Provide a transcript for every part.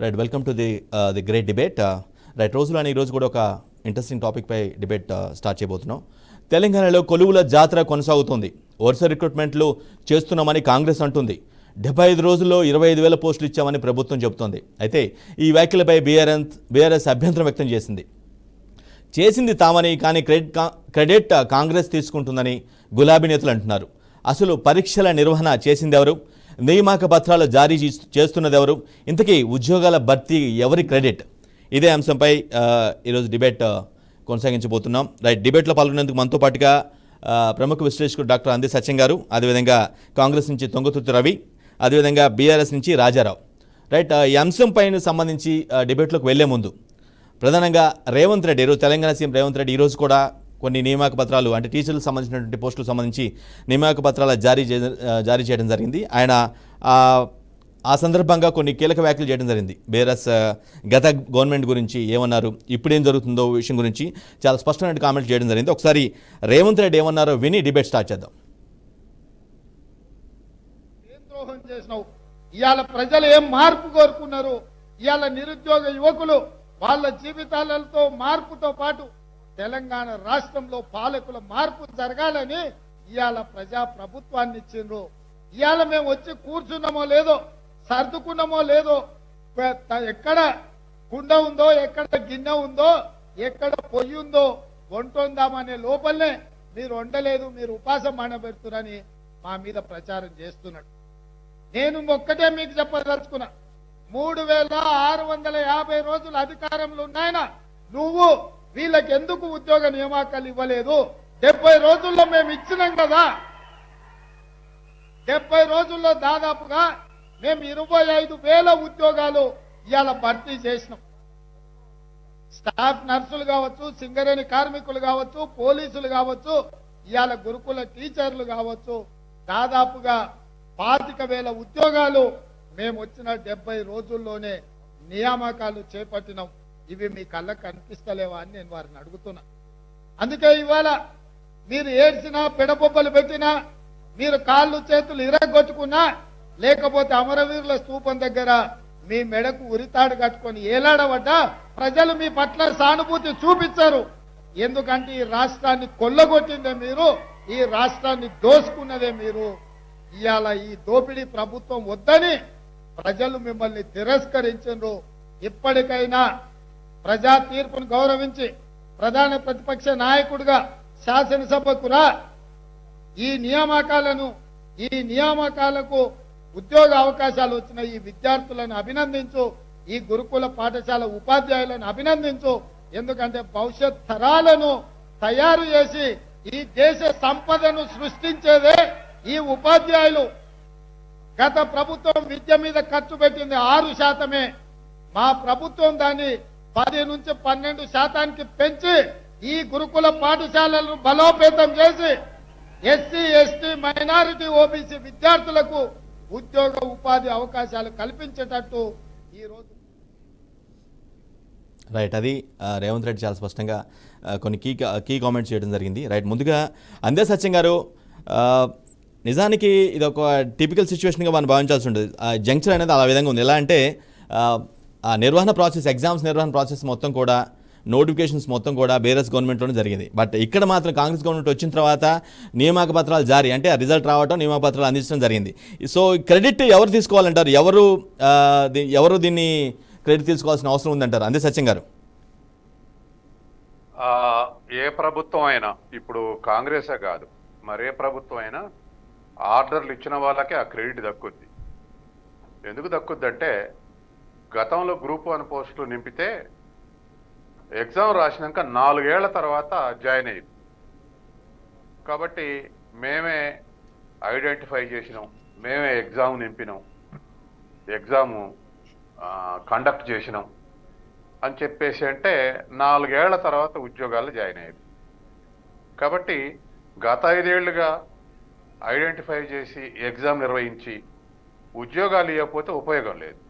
Right welcome to the great debate. Right రోజులని ఈరోజు కూడా ఒక ఇంట్రెస్టింగ్ టాపిక్పై డిబేట్ స్టార్ట్ చేయబోతున్నాం. తెలంగాణలో కొలువుల జాతర కొనసాగుతుంది. వరుస రిక్రూట్మెంట్లు చేస్తున్నామని కాంగ్రెస్ అంటుంది. 75 రోజుల్లో 25,000 పోస్టులు ఇచ్చామని ప్రభుత్వం చెబుతోంది. అయితే ఈ వ్యాఖ్యలపై బీఆర్ఎస్ అభ్యంతరం వ్యక్తం చేసింది తామని, కానీ క్రెడిట్ కాంగ్రెస్ తీసుకుంటుందని గులాబీ నేతలు అంటున్నారు. అసలు పరీక్షల నిర్వహణ చేసింది ఎవరు? నియామక పత్రాలు జారీ చేస్తున్నది ఎవరు? ఇంతకీ ఉద్యోగాల భర్తీ ఎవరి క్రెడిట్? ఇదే అంశంపై ఈరోజు డిబేట్ కొనసాగించబోతున్నాం. రైట్, డిబేట్లో పాల్గొనేందుకు మనతో పాటుగా ప్రముఖ విశ్లేషకుడు డాక్టర్ అంది సత్యం గారు, అదేవిధంగా కాంగ్రెస్ నుంచి తొంగతుర్తి రవి, అదేవిధంగా బీఆర్ఎస్ నుంచి రాజారావు. రైట్, ఈ అంశంపైన సంబంధించి డిబేట్లోకి వెళ్లే ముందు ప్రధానంగా రేవంత్ రెడ్డి, ఈరోజు తెలంగాణ సీఎం రేవంత్ రెడ్డి ఈరోజు కూడా కొన్ని నియామక పత్రాలు, అంటే టీచర్లకు సంబంధించినటువంటి పోస్టులకు సంబంధించి నియామక పత్రాలు జారీ చేయడం జరిగింది. ఆయన ఆ సందర్భంగా కొన్ని కీలక వ్యాఖ్యలు చేయడం జరిగింది. బీఆర్ఎస్ గత గవర్నమెంట్ గురించి ఏమన్నారు, ఇప్పుడేం జరుగుతుందో విషయం గురించి చాలా స్పష్టమైన కామెంట్ చేయడం జరిగింది. ఒకసారి రేవంత్ రెడ్డి ఏమన్నారో విని డిబేట్ స్టార్ట్ చేద్దాం. ద్రోహం చేసినావు, ఇవాళ ప్రజలు ఏం మార్పు కోరుకున్నారు? ఇవాళ నిరుద్యోగ యువకులు వాళ్ళ జీవితాలతో మార్పుతో పాటు తెలంగాణ రాష్ట్రంలో పాలకుల మార్పు జరగాలని ఇవాళ ప్రజా ప్రభుత్వాన్ని ఇచ్చిండ్రు. ఇవాళ మేము వచ్చి కూర్చున్నామో లేదో, సర్దుకున్నామో లేదో, ఎక్కడ కుండ ఉందో, ఎక్కడ గిన్నె ఉందో, ఎక్కడ పొయ్యి ఉందో వంటొందామనే లోపలనే మీరు వండలేదు, మీరు ఉపాసం మానబెడుతున్నారని మా మీద ప్రచారం చేస్తున్నాడు. నేను ఒక్కటే మీకు చెప్పదలుచుకున్నా, 3650 రోజులు అధికారంలో ఉన్నాయన నువ్వు వీళ్ళకి ఎందుకు ఉద్యోగ నియామకాలు ఇవ్వలేదు? 70 రోజుల్లో మేము ఇచ్చినాం కదా. 70 రోజుల్లో దాదాపుగా మేము 25,000 ఉద్యోగాలు ఇవాళ భర్తీ చేసినాం. స్టాఫ్ నర్సులు కావచ్చు, సింగరేణి కార్మికులు కావచ్చు, పోలీసులు కావచ్చు, ఇవాళ గురుకుల టీచర్లు కావచ్చు, దాదాపుగా 25,000 ఉద్యోగాలు మేము వచ్చిన 70 రోజుల్లోనే నియామకాలు చేపట్టినాం. ఇవి మీ కళ్ళకు కనిపిస్తలేవా అని నేను వారిని అడుగుతున్నా. అందుకే ఇవాళ మీరు ఏడ్చినా, పెడబొబ్బలు పెట్టినా, మీరు కాళ్ళు చేతులు ఇరగొట్టుకున్నా, లేకపోతే అమరవీరుల స్తూపం దగ్గర మీ మెడకు ఉరితాడు కట్టుకొని ఏలాడబడ్డా ప్రజలు మీ పట్ల సానుభూతి చూపించారు. ఎందుకంటే ఈ రాష్ట్రాన్ని కొల్లగొట్టిందే మీరు, ఈ రాష్ట్రాన్ని దోసుకున్నదే మీరు. ఇవాళ ఈ దోపిడీ ప్రభుత్వం వద్దని ప్రజలు మిమ్మల్ని తిరస్కరించారు. ఇప్పటికైనా ప్రజా తీర్పును గౌరవించి ప్రధాన ప్రతిపక్ష నాయకుడిగా శాసనసభకు రా. ఈ నియామకాలకు ఉద్యోగ అవకాశాలు వచ్చిన ఈ విద్యార్థులను అభినందించు, ఈ గురుకుల పాఠశాల ఉపాధ్యాయులను అభినందించు. ఎందుకంటే భవిష్యత్ తరాలను తయారు చేసి ఈ దేశ సంపదను సృష్టించేదే ఈ ఉపాధ్యాయులు. గత ప్రభుత్వం విద్య మీద ఖర్చు పెట్టింది 6%. మా ప్రభుత్వం దాన్ని 10 నుంచి 12% పెంచి ఈ గురుకుల పాఠశాలలను బలోపేతం చేసి ఎస్సీ, ఎస్టీ, మైనారిటీ, ఓబీసీ విద్యార్థులకు ఉద్యోగ ఉపాధి అవకాశాలు కల్పించేటట్టు ఈరోజు. రైట్, అది రేవంత్ రెడ్డి చాలా స్పష్టంగా కొన్ని కీ కామెంట్స్ చేయడం జరిగింది. రైట్, ముందుగా అందే సత్యం గారు, నిజానికి ఇది ఒక టిపికల్ సిచ్యువేషన్గా మనం భావించాల్సి ఉంటుంది. జంక్షన్ అనేది ఆ విధంగా ఉంది. ఎలా అంటే ఆ నిర్వహణ ప్రాసెస్, ఎగ్జామ్స్ నిర్వహణ ప్రాసెస్ మొత్తం కూడా, నోటిఫికేషన్స్ మొత్తం కూడా బీఆర్ఎస్ గవర్నమెంట్లోనే జరిగింది. బట్ ఇక్కడ మాత్రం కాంగ్రెస్ గవర్నమెంట్ వచ్చిన తర్వాత నియామక పత్రాలు జారీ, అంటే రిజల్ట్ రావడం, నియామక పత్రాలు అందించడం జరిగింది. సో క్రెడిట్ ఎవరు తీసుకోవాలంటారు? ఎవరు దీన్ని క్రెడిట్ తీసుకోవాల్సిన అవసరం ఉందంటారు? అందే సత్యం గారు. ఏ ప్రభుత్వం అయినా, ఇప్పుడు కాంగ్రెసే కాదు మరే ప్రభుత్వం అయినా, ఆర్డర్లు ఇచ్చిన వాళ్ళకే ఆ క్రెడిట్ దక్కుద్ది. ఎందుకు దక్కుద్ది అంటే, గతంలో గ్రూప్ 1 పోస్టులు నింపితే ఎగ్జామ్ రాసినాక 4 ఏళ్ల తర్వాత జాయిన్ అయ్యింది. కాబట్టి మేమే ఐడెంటిఫై చేసినాం, మేమే ఎగ్జామ్ నింపినాం, ఎగ్జాము కండక్ట్ చేసినాం అని చెప్పేసి అంటే 4 ఏళ్ల తర్వాత ఉద్యోగాలు జాయిన్ అయ్యేది. కాబట్టి గత 5 ఏళ్లుగా ఐడెంటిఫై చేసి ఎగ్జామ్ నిర్వహించి ఉద్యోగాలు ఇవ్వకపోతే ఉపయోగం లేదు.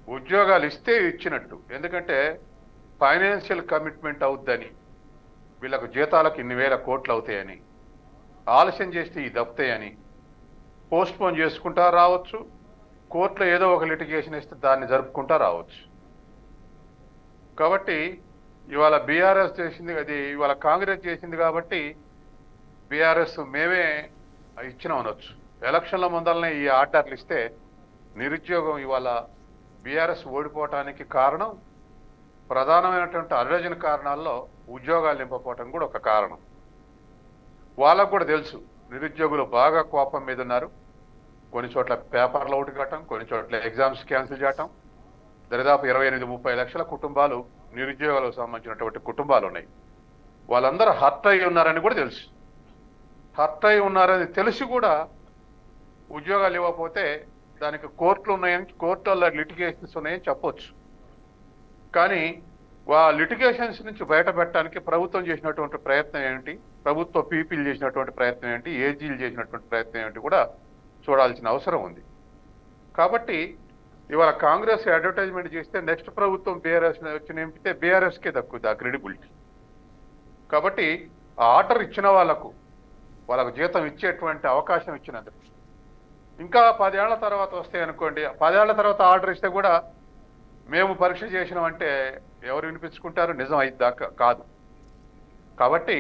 ఉద్యోగాలు ఇస్తే ఇచ్చినట్టు. ఎందుకంటే ఫైనాన్షియల్ కమిట్మెంట్ అవుద్దని, వీళ్ళకు జీతాలకు ఇన్ని వేల కోట్లు అవుతాయని, ఆలస్యం చేస్తే ఈ దప్పుతాయని పోస్ట్ పోన్ చేసుకుంటా రావచ్చు, కోర్టులో ఏదో ఒక లిటిగేషన్ ఇస్తే దాన్ని జరుపుకుంటా రావచ్చు. కాబట్టి ఇవాళ బీఆర్ఎస్ చేసింది, అది ఇవాళ కాంగ్రెస్ చేసింది కాబట్టి బీఆర్ఎస్ మేమే ఇచ్చినాం అనొచ్చు. ఎలక్షన్ల ముందరనే ఈ ఆర్డర్లు ఇస్తే నిరుద్యోగం ఇవాళ బీఆర్ఎస్ ఓడిపోవటానికి కారణం, ప్రధానమైనటువంటి అర్హజన కారణాల్లో ఉద్యోగాలు నింపపోవటం కూడా ఒక కారణం. వాళ్ళకు కూడా తెలుసు నిరుద్యోగులు బాగా కోపం మీద ఉన్నారు. కొన్ని చోట్ల పేపర్లు అవుట్ కావటం, కొన్ని చోట్ల ఎగ్జామ్స్ క్యాన్సిల్ చేయటం. దరిదాపు 28-30 లక్షల కుటుంబాలు నిరుద్యోగాలకు సంబంధించినటువంటి కుటుంబాలు ఉన్నాయి. వాళ్ళందరూ హర్ట్ అయి ఉన్నారని కూడా తెలుసు. హర్ట్ అయి ఉన్నారని తెలిసి కూడా ఉద్యోగాలు ఇవ్వకపోతే దానికి కోర్టులు ఉన్నాయని, కోర్టుల్లో లిటిగేషన్స్ ఉన్నాయని చెప్పొచ్చు. కానీ లిటిగేషన్స్ నుంచి బయటపెట్టడానికి ప్రభుత్వం చేసినటువంటి ప్రయత్నం ఏంటి, ప్రభుత్వ పీపీలు చేసినటువంటి ప్రయత్నం ఏంటి, ఏజీలు చేసినటువంటి ప్రయత్నం ఏంటి కూడా చూడాల్సిన అవసరం ఉంది. కాబట్టి ఇవాళ కాంగ్రెస్ అడ్వర్టైజ్మెంట్ చేస్తే నెక్స్ట్ ప్రభుత్వం బీఆర్ఎస్ వచ్చి నింపితే బీఆర్ఎస్కే దక్కుద్ది ఆ క్రెడిబిలిటీ. కాబట్టి ఆ ఆర్డర్ ఇచ్చిన వాళ్ళకు జీతం ఇచ్చేటువంటి అవకాశం ఇచ్చినందుకు ఇంకా 10 ఏళ్ల తర్వాత వస్తాయి అనుకోండి, 10 ఏళ్ల తర్వాత ఆర్డర్ ఇస్తే కూడా మేము పరీక్ష చేసినామంటే ఎవరు వినిపించుకుంటారు? నిజం అయిద్దాకా కాదు. కాబట్టి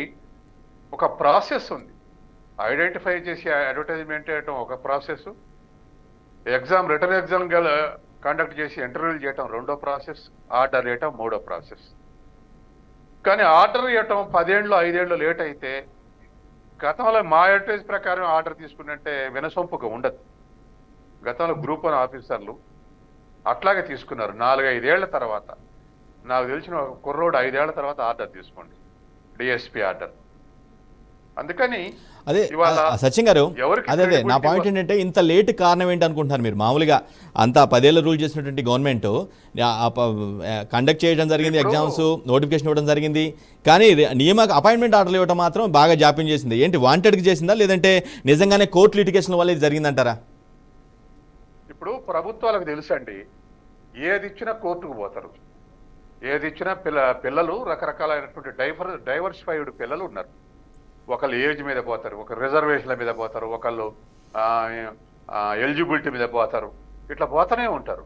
ఒక ప్రాసెస్ ఉంది. ఐడెంటిఫై చేసి అడ్వర్టైజ్మెంట్ చేయటం ఒక ప్రాసెస్, రిటర్న్ ఎగ్జామ్ కండక్ట్ చేసి ఇంటర్వ్యూలు చేయటం రెండో ప్రాసెస్, ఆర్డర్ ఇవ్వటం మూడో ప్రాసెస్. కానీ ఆర్డర్ ఇవ్వటం 10 ఏళ్ళు 5 ఏళ్ళు లేట్ అయితే గతంలో మా అడ్వర్టైజ్ ప్రకారం ఆర్డర్ తీసుకున్నట్టే వినసొంపుగా ఉండదు. గతంలో గ్రూప్ 1 ఆఫీసర్లు అట్లాగే తీసుకున్నారు. 4-5 ఏళ్ల తర్వాత, నాకు తెలిసిన ఒక కుర్రోడు 5 ఏళ్ల తర్వాత ఆర్డర్ తీసుకోండి, డిఎస్పీ ఆర్డర్. అందుకని అదే సచిన్ గారు, అదే నా పాయింట్ ఏంటంటే ఇంత లేట్ కారణం ఏంటి అనుకుంటున్నారు మీరు? మామూలుగా అంతా 10 ఏళ్ళ రూల్ చేసినటువంటి గవర్నమెంట్ కండక్ట్ చేయడం జరిగింది, ఎగ్జామ్స్ నోటిఫికేషన్ ఇవ్వడం జరిగింది, కానీ అపాయింట్మెంట్ ఆర్డర్లు ఇవ్వడం మాత్రం బాగా జాప్యం చేసింది. ఏంటి వాంటెడ్గా చేసిందా, లేదంటే నిజంగానే కోర్టు లిటిగేషన్ వల్ల ఇది జరిగిందంటారా? ఇప్పుడు ప్రభుత్వాలకు తెలుసండి, ఏది ఇచ్చినా కోర్టుకు పోతారు, ఏది ఇచ్చినా పిల్లలు రకరకాలైనటువంటి డైవర్సిఫైడ్ పిల్లలు ఉన్నారు. ఒకళ్ళు ఏజ్ మీద పోతారు, ఒక రిజర్వేషన్ల మీద పోతారు, ఒకళ్ళు ఎలిజిబిలిటీ మీద పోతారు, ఇట్లా పోతూనే ఉంటారు.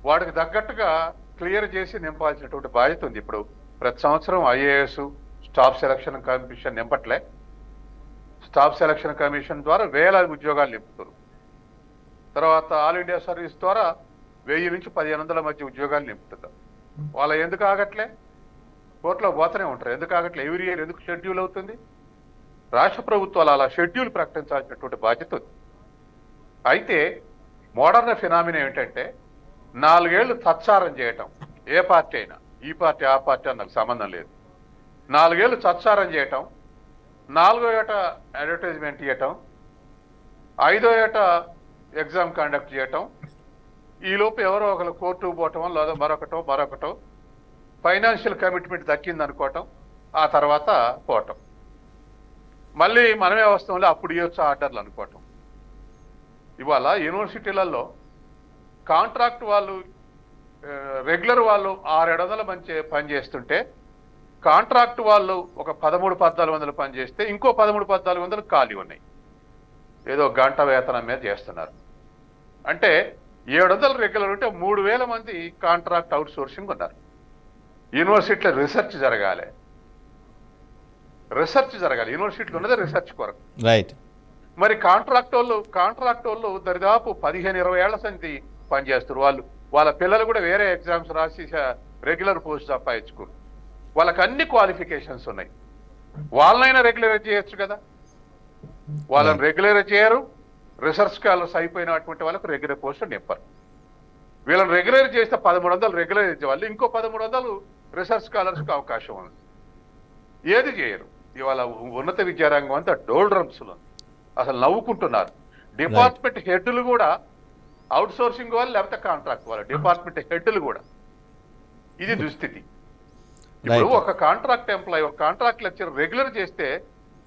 వాడికి తగ్గట్టుగా క్లియర్ చేసి నింపాల్సినటువంటి బాధ్యత ఉంది. ఇప్పుడు ప్రతి సంవత్సరం ఐఏఎస్ స్టాఫ్ సెలక్షన్ కమిషన్ నింపట్లే, స్టాఫ్ సెలక్షన్ కమిషన్ ద్వారా 1000 ఉద్యోగాలు నింపుతారు. తర్వాత ఆల్ ఇండియా సర్వీస్ ద్వారా 1000 నుంచి 1500 మధ్య ఉద్యోగాలు నింపుతారు. వాళ్ళ ఎందుకు ఆగట్లే? కోర్టులో పోతూనే ఉంటారు. ఎందుకు ఆగట్లే? ఎవ్రీ ఇయర్ ఎందుకు షెడ్యూల్ అవుతుంది? రాష్ట్ర ప్రభుత్వాలు అలా షెడ్యూల్ ప్రకటించాల్సినటువంటి బాధ్యత ఉంది. అయితే మోడర్న్ ఫినామినా ఏమిటంటే 4 ఏళ్లు తత్సారం చేయటం. ఏ పార్టీ అయినా, ఈ పార్టీ ఆ పార్టీ అని నాకు సంబంధం లేదు, 4 ఏళ్లు తత్సారం చేయటం, 4వ ఏట అడ్వర్టైజ్మెంట్ ఇవ్వటం, 5వ ఏట ఎగ్జామ్ కండక్ట్ చేయటం, ఈలోపు ఎవరో ఒకరు కోర్టుకు పోవటం లేదా మరొకటో ఫైనాన్షియల్ కమిట్మెంట్ దక్కింది అనుకోవటం, ఆ తర్వాత పోవటం, మళ్ళీ మనమే వస్తాంలో అప్పుడు ఇవ్వచ్చు ఆర్డర్లు అనుకోవటం. ఇవాళ యూనివర్సిటీలలో కాంట్రాక్ట్ వాళ్ళు, రెగ్యులర్ వాళ్ళు 600-700 మంది పని చేస్తుంటే కాంట్రాక్ట్ వాళ్ళు ఒక 1300-1400 పని చేస్తే ఇంకో 1300-1400 ఖాళీ ఉన్నాయి. ఏదో గంట వేతనం మీద చేస్తున్నారు. అంటే 700 రెగ్యులర్ ఉంటే 3000 మంది కాంట్రాక్ట్ అవుట్ సోర్సింగ్ ఉన్నారు. యూనివర్సిటీలో రిసెర్చ్ జరగాలి, యూనివర్సిటీలో ఉన్నది రిసెర్చ్ కొరకు. రైట్. మరి కాంట్రాక్ట్ వాళ్ళు దరిదాపు 15-20 ఏళ్ల సంది పనిచేస్తారు. వాళ్ళ పిల్లలు కూడా వేరే ఎగ్జామ్స్ రాసి రెగ్యులర్ పోస్ట్ సంపాదించుకోరు. వాళ్ళకి అన్ని క్వాలిఫికేషన్స్ ఉన్నాయి. వాళ్ళనైనా రెగ్యులర్ చేయొచ్చు కదా. వాళ్ళని రెగ్యులర్ చేయరు. రిసెర్చ్ స్కాలర్స్ అయిపోయినటువంటి వాళ్ళకు రెగ్యులర్ పోస్టులు నింపరు. వీళ్ళని రెగ్యులర్ చేస్తే 1300 రెగ్యులర్ చేసే వాళ్ళు, ఇంకో 1300 రిసెర్చ్ స్కాలర్స్కి అవకాశం ఉంది. ఏది చేయరు. ఇవాళ ఉన్నత విద్యారంగం అంతా డోల్ డ్రమ్స్లో అసలు నవ్వుకుంటున్నారు. డిపార్ట్మెంట్ హెడ్లు కూడా అవుట్ సోర్సింగ్ వాళ్ళు, లేకపోతే కాంట్రాక్ట్ వాళ్ళు, డిపార్ట్మెంట్ హెడ్లు కూడా. ఇది దుస్థితి. ఇప్పుడు ఒక కాంట్రాక్ట్ ఎంప్లాయీ, ఒక కాంట్రాక్ట్ లెక్చర్ రెగ్యులర్ చేస్తే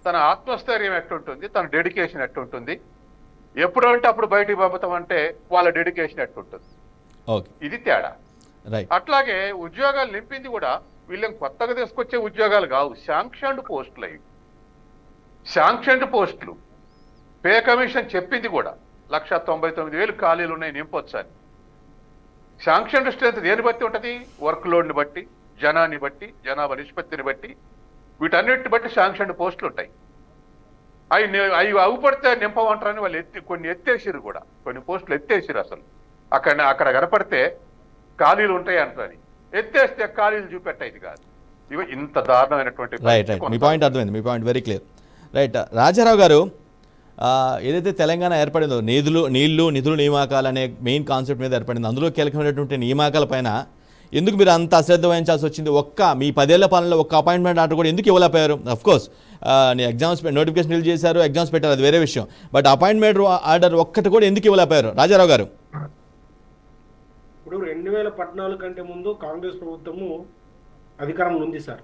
తన ఆత్మస్థైర్యం ఎట్టుంటుంది, తన డెడికేషన్ ఎట్టుంటుంది, ఎప్పుడంటే అప్పుడు బయటికి పంపుతామంటే వాళ్ళ డెడికేషన్ ఎట్టుంటుంది. ఇది తేడా. అట్లాగే ఉద్యోగాలు నింపింది కూడా వీళ్ళని కొత్తగా తీసుకొచ్చే ఉద్యోగాలు కావు, శాంక్షన్డ్ పోస్టులు. అవి శాంక్షన్డ్ పోస్టులు. పే కమిషన్ చెప్పింది కూడా 1,99,000 ఖాళీలు ఉన్నాయి, నింపొచ్చు అని. శాంక్షన్ స్ట్రెంత్ దేని బట్టి ఉంటుంది? వర్క్ లోడ్ని బట్టి, జనాన్ని బట్టి, జనాభా నిష్పత్తిని బట్టి, వీటన్నిటిని బట్టి శాంక్షన్ పోస్టులు ఉంటాయి. అవి అవుపడితే నింపమంటారని వాళ్ళు కొన్ని ఎత్తేసిరు కూడా, కొన్ని పోస్టులు ఎత్తేసిరు. అసలు అక్కడ కనపడితే ఖాళీలు ఉంటాయి అంటారని ఎత్తేస్తే ఖాళీలు చూపెట్టేది కాదు. ఇవి ఇంత దారుణమైనటువంటి రైట్ మీ పాయింట్ అర్థమైంది, మీ point very clear. Right Rajarao గారు, ఏదైతే తెలంగాణ ఏర్పడిందో నిధులు నియామకాలు అనే మెయిన్ కాన్సెప్ట్ మీద ఏర్పడింది, అందులో కీలకమైనటువంటి నియామకాల పైన ఎందుకు మీరు అంత అశ్రద్ధ వహించాల్సి వచ్చింది? మీ 10 ఏళ్ల పాలనలో ఒక్క అపాయింట్మెంట్ ఆర్డర్ కూడా ఎందుకు ఇవ్వలేకపోయారు? అఫ్కోర్స్ ఎగ్జామ్స్ నోటిఫికేషన్ రిలీజ్ చేశారు, ఎగ్జామ్స్ పెట్టారు, అది వేరే విషయం. బట్ అపాయింట్మెంట్ ఆర్డర్ ఒక్కటి కూడా ఎందుకు ఇవ్వలేకపోయారు రాజారావు గారు? ఇప్పుడు 2014 కంటే ముందు కాంగ్రెస్ ప్రభుత్వము అధికారంలో ఉంది సార్.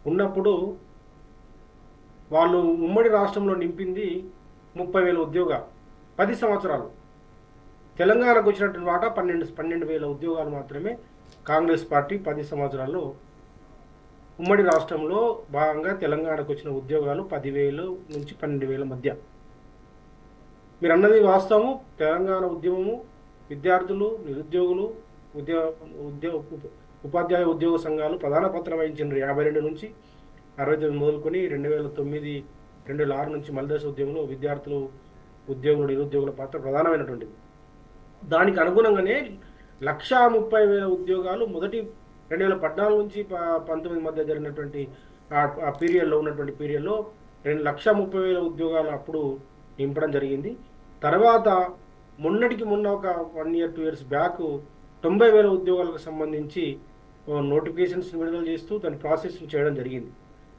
ఉన్నప్పుడు వాళ్ళు ఉమ్మడి రాష్ట్రంలో నింపింది 30,000 ఉద్యోగాలు 10 సంవత్సరాలు. తెలంగాణకు వచ్చినటువంటి వాటా 12,000 ఉద్యోగాలు మాత్రమే కాంగ్రెస్ పార్టీ 10 సంవత్సరాల్లో. ఉమ్మడి రాష్ట్రంలో భాగంగా తెలంగాణకు వచ్చిన ఉద్యోగాలు 10,000 నుంచి 12,000 మధ్య. మీరు అన్నది వాస్తవము. తెలంగాణ ఉద్యమము విద్యార్థులు, నిరుద్యోగులు, ఉపాధ్యాయ ఉద్యోగ సంఘాలు ప్రధాన పాత్ర వహించిన 52 నుంచి 69 మొదలుకొని 2009, 2006 నుంచి మలిదశ ఉద్యమంలో విద్యార్థులు, ఉద్యోగులు, నిరుద్యోగుల పాత్ర ప్రధానమైనటువంటిది. దానికి అనుగుణంగానే 1,30,000 ఉద్యోగాలు మొదటి 2014 నుంచి 19 మధ్య జరిగినటువంటి ఆ పీరియడ్లో ఉన్నటువంటి పీరియడ్లో 1,30,000 ఉద్యోగాలు అప్పుడు నింపడం జరిగింది. తర్వాత మొన్నటికి మొన్న ఒక 1 year 2 years బ్యాక్ 90,000 ఉద్యోగాలకు సంబంధించి నోటిఫికేషన్స్ విడుదల చేస్తూ దాని ప్రాసెస్ చేయడం జరిగింది.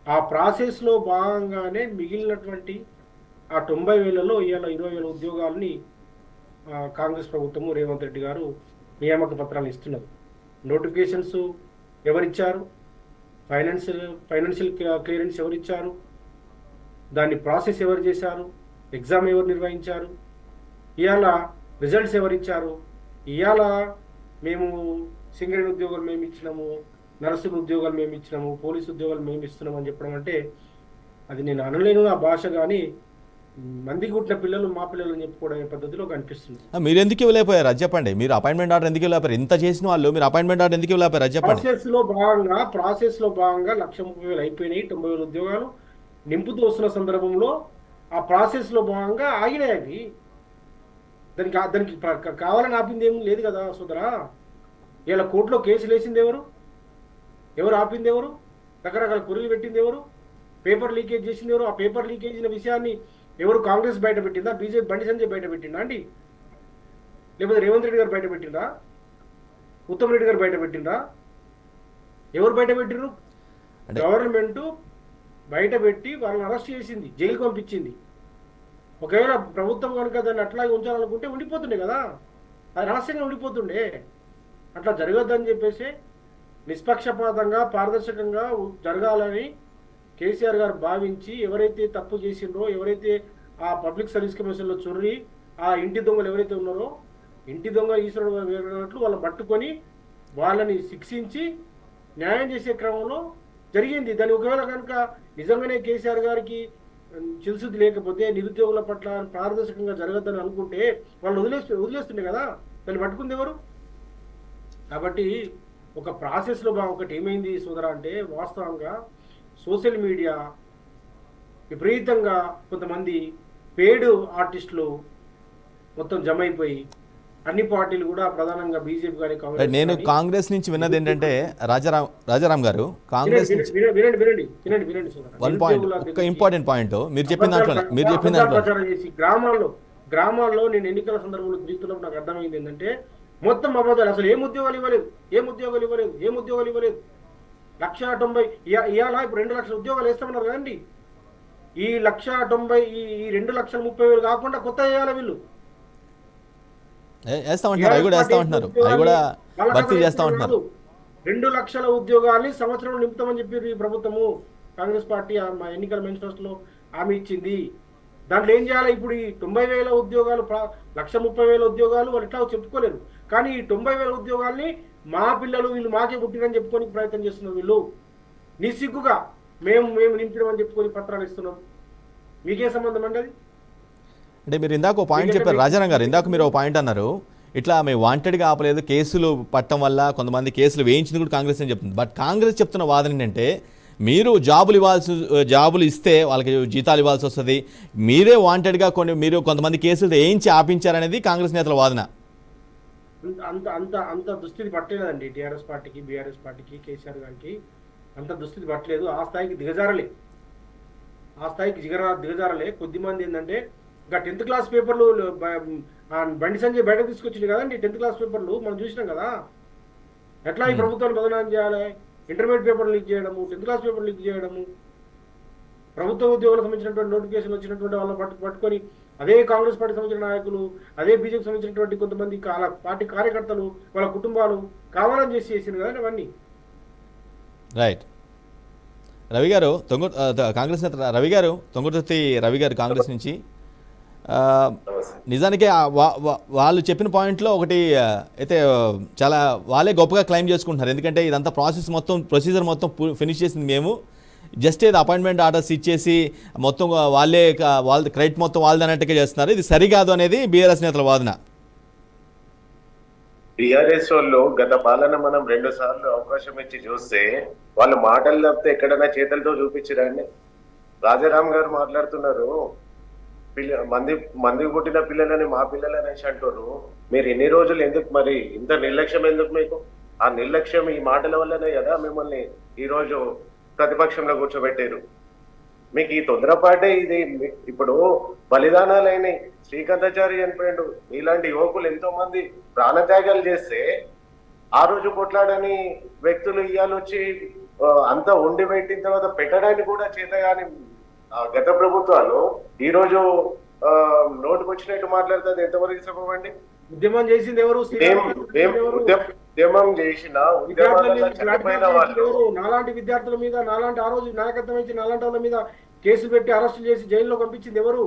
ఆ ప్రాసెస్లో భాగంగానే మిగిలినటువంటి ఆ 90,000లో ఇవాళ 20,000 ఉద్యోగాలని కాంగ్రెస్ ప్రభుత్వము రేవంత్ రెడ్డి గారు నియామక పత్రాలు ఇస్తున్నారు. నోటిఫికేషన్స్ ఎవరిచ్చారు? ఫైనాన్షియల్ క్లియరెన్స్ ఎవరిచ్చారు? దాన్ని ప్రాసెస్ ఎవరు చేశారు? ఎగ్జామ్ ఎవరు నిర్వహించారు? ఇవాళ రిజల్ట్స్ ఎవరిచ్చారు? ఇవాళ మేము సింగరేణి ఉద్యోగాలు మేము ఇచ్చినాము, నర్సుల ఉద్యోగాలు మేము ఇచ్చినాము, పోలీసు ఉద్యోగాలు మేము ఇస్తున్నాము అని చెప్పడం అంటే అది నేను అనలేను ఆ భాష. కానీ మంది గుట్టిన పిల్లలు మా పిల్లలు అని చెప్పుకోవడం పద్ధతిలో కనిపిస్తుంది. మీరు ఎందుకు ఇవ్వలేకపోయారు అది చెప్పండి. మీరు అపాయింట్మెంట్ ఆర్డర్ ఎందుకు ఇవ్వలేపారు? ఇంత చేసిన వాళ్ళు మీరు అపాయింట్మెంట్ ఆర్డర్ ఎందుకు ఇవ్వలేపారు అది చెప్పండి. ప్రాసెస్ లో భాగంగా 1,30,000 అయిపోయినాయి, 90,000 ఉద్యోగాలు నింపుతూ వస్తున్న సందర్భంలో ఆ ప్రాసెస్ లో భాగంగా ఆగినాయి అవి. దానికి కావాలని ఆపింది ఏం లేదు కదా సోదరా. ఇలా కోర్టులో కేసులు వేసింది ఎవరు ఆపింది ఎవరు? రకరకాల కొర్రీలు పెట్టింది ఎవరు? పేపర్ లీకేజ్ చేసింది ఎవరు? ఆ పేపర్ లీకేజ్ విషయాన్ని ఎవరు? కాంగ్రెస్ బయట పెట్టిందా? బీజేపీ బండి సంజయ్ బయట పెట్టిందా అండి? లేకపోతే రేవంత్ రెడ్డి గారు బయట పెట్టిందా? ఉత్తమ్ రెడ్డి గారు బయట పెట్టిందా? ఎవరు బయట పెట్టిర్రు? గవర్నమెంట్ బయట పెట్టి వాళ్ళని అరెస్ట్ చేసింది, జైలుకి పంపించింది. ఒకవేళ ప్రభుత్వం కనుక దాన్ని అట్లాగే ఉంచాలనుకుంటే ఉండిపోతుండే కదా, అది రహస్యంగా ఉండిపోతుండే. అట్లా జరగద్దని చెప్పేసి నిష్పక్షపాతంగా పారదర్శకంగా జరగాలని కేసీఆర్ గారు భావించి ఎవరైతే తప్పు చేసిండ్రో, ఎవరైతే ఆ పబ్లిక్ సర్వీస్ కమిషన్లో చొర్రి ఆ ఇంటి దొంగలు ఎవరైతే ఉన్నారో, ఇంటి దొంగ ఈశ్వరుడు వేరినట్లు వాళ్ళని పట్టుకొని వాళ్ళని శిక్షించి న్యాయం చేసే క్రమంలో జరిగింది. దాని ఒకవేళ కనుక నిజంగానే కేసీఆర్ గారికి చిరుశుద్ధి లేకపోతే నిరుద్యోగుల పట్ల పారదర్శకంగా జరగద్దని అనుకుంటే వాళ్ళు వదిలేస్తుండే కదా, దాన్ని పట్టుకుంది ఎవరు? కాబట్టి ఒక ప్రాసెస్లో ఒకటి ఏమైంది సోదరా అంటే, వాస్తవంగా సోషల్ మీడియా విపరీతంగా కొంతమంది పేడ్ ఆర్టిస్టులు మొత్తం జమ అయిపోయి అన్ని పార్టీలు కూడా ప్రధానంగా బీజేపీ కానీ కాంగ్రెస్. నేను కాంగ్రెస్ నుంచి విన్నది ఏంటంటే రాజారాం గారు, కాంగ్రెస్ వినండి వన్ పాయింట్, ఒక ఇంపార్టెంట్ పాయింట్ మీరు చెప్పిన ప్రచారం చేసి గ్రామాల్లో నేను ఎన్నికల సందర్భంలో తిరుగుతున్నప్పుడు నాకు అర్థమైంది ఏంటంటే మొత్తం అబద్ధాలు. అసలు ఏం ఉద్యోగాలు ఇవ్వలేదు. 1,90,000 ఇవాళ ఇప్పుడు 2 లక్షల ఉద్యోగాలు వేస్తామన్నారు కదండి. ఈ 1,90,000 ఈ 2,30,000 కాకుండా కొత్త వేయాలి వీళ్ళు. వేస్తామంటున్నారు, అవి కూడా వేస్తామంటున్నారు, అవి కూడా భర్తీ చేస్తామంటున్నారు. 2 లక్షల ఉద్యోగాల్ని సంవత్సరంలో నింపుతామని చెప్పి ఈ ప్రభుత్వము కాంగ్రెస్ పార్టీ మా ఎన్నికల మేనిఫెస్టోలో హామీ ఇచ్చింది. దాంట్లో ఏం చేయాలి? ఇప్పుడు ఈ 90,000 ఉద్యోగాలు, 1,30,000 ఉద్యోగాలు వాళ్ళు ఎట్లా చెప్పుకోలేరు. కానీ ఈ 90,000 ఉద్యోగాల్ని మా పిల్లలు వీళ్ళు మాకే పుట్టినని చెప్పుకొని ప్రయత్నం చేస్తున్నారు వీళ్ళు. నిస్సిగ్గుగా మేము నింపినామని చెప్పుకొని పత్రాలు ఇస్తున్నాం. మీకే సంబంధం అండి అది? అంటే మీరు ఇందాక ఒక పాయింట్ చెప్పారు రాజారాం గారు, ఇందాక మీరు ఒక పాయింట్ అన్నారు, ఇట్లా మేము వాంటెడ్గా ఆపలేదు, కేసులు పట్టడం వల్ల కొంతమంది కేసులు వేయించింది కూడా కాంగ్రెస్ అని చెప్తుంది. బట్ కాంగ్రెస్ చెప్తున్న వాదన ఏంటంటే మీరు జాబులు ఇస్తే వాళ్ళకి జీతాలు ఇవ్వాల్సి వస్తుంది, మీరే వాంటెడ్గా మీరు కొంతమంది కేసులు వేయించి ఆపించారనేది కాంగ్రెస్ నేతల వాదన. అంత అంత అంత దుస్థితి పట్టలేదండి టీఆర్ఎస్ పార్టీకి, బీఆర్ఎస్ పార్టీకి, కేసీఆర్ గారికి అంత దుస్థితి పట్టలేదు. ఆ స్థాయికి దిగజారలే, దిగజారలే. కొద్దిమంది ఏంటంటే ఇంకా 10th క్లాస్ పేపర్లు బండి సంజయ్ బయటకు తీసుకొచ్చింది కదండి. 10th క్లాస్ పేపర్లు మనం చూసినాం కదా, ఎట్లా ఈ ప్రభుత్వాన్ని బదనాం చేయాలి, ఇంటర్మీడియట్ పేపర్ లీక్ చేయడము, 10th క్లాస్ పేపర్ లీక్ చేయడము, ప్రభుత్వ ఉద్యోగులకు సంబంధించినటువంటి నోటిఫికేషన్ వచ్చినటువంటి వాళ్ళని పట్టుకొని అదే కాంగ్రెస్ పార్టీ సంబంధించిన నాయకులు, అదే బీజేపీ సంబంధించినటువంటి కొంతమంది పార్టీ కార్యకర్తలు, వాళ్ళ కుటుంబాలు కావాలని చేసింది కదండి అవన్నీ. రైట్. రవి గారు కాంగ్రెస్ నేత తొంగుతుర్తి రవి గారు కాంగ్రెస్ నుంచి, నిజానికి వాళ్ళు చెప్పిన పాయింట్లో ఒకటి అయితే చాలా వాళ్ళే గొప్పగా క్లెయిమ్ చేసుకుంటున్నారు. ఎందుకంటే ఇదంతా ప్రొసీజర్ మొత్తం ఫినిష్ చేసింది మేము, జస్ట్ ఏదో అపాయింట్మెంట్ ఆర్డర్స్ ఇచ్చేసి మొత్తం వాళ్ళ క్రెడిట్ మొత్తం వాళ్ళది అన్నట్టుగా చేస్తున్నారు. ఇది సరికాదు అనేది బీఆర్ఎస్ నేతల వాదన. టిఆర్ఎస్ వాళ్ళు గత పాలన మనం 2 సార్లు అవకాశం ఇచ్చి చూస్తే వాళ్ళు మాటలు తప్పితే ఎక్కడైనా చేతులతో చూపించరండి. రాజారాం గారు మాట్లాడుతున్నారు, మంది పుట్టిన పిల్లలని మా పిల్లలనేసి అంటారు. మీరు ఎన్ని రోజులు ఎందుకు మరి ఇంత నిర్లక్ష్యం ఎందుకు మీకు? ఆ నిర్లక్ష్యం ఈ మాటల వల్లనే కదా మిమ్మల్ని ఈ రోజు ప్రతిపక్షంలో కూర్చోబెట్టారు. మీకు ఈ తొందరపాటే ఇది. ఇప్పుడు బలిదానాలైన శ్రీకాంతాచారి చనిపోయాడు, ఇలాంటి యువకులు ఎంతో మంది ప్రాణత్యాగాలు చేస్తే ఆ రోజు కొట్లాడని వ్యక్తులు ఇవాళ వచ్చి అంతా ఉండి పెట్టిన తర్వాత పెట్టడానికి కూడా చేతగాని గత ప్రభుత్వాలు ఈ రోజు నోటుకు వచ్చినట్టు మాట్లాడుతుంది. ఎంతవరకు సభమండి? ఉద్యమం చేసింది ఎవరు? ఉద్యమం చేసిన నాలాంటి విద్యార్థుల మీద, నాలాంటి ఆ రోజు నాయకత్వం ఇచ్చి నాలాంటి వాళ్ళ మీద కేసులు పెట్టి అరెస్టులు చేసి జైల్లో పంపించింది ఎవరు?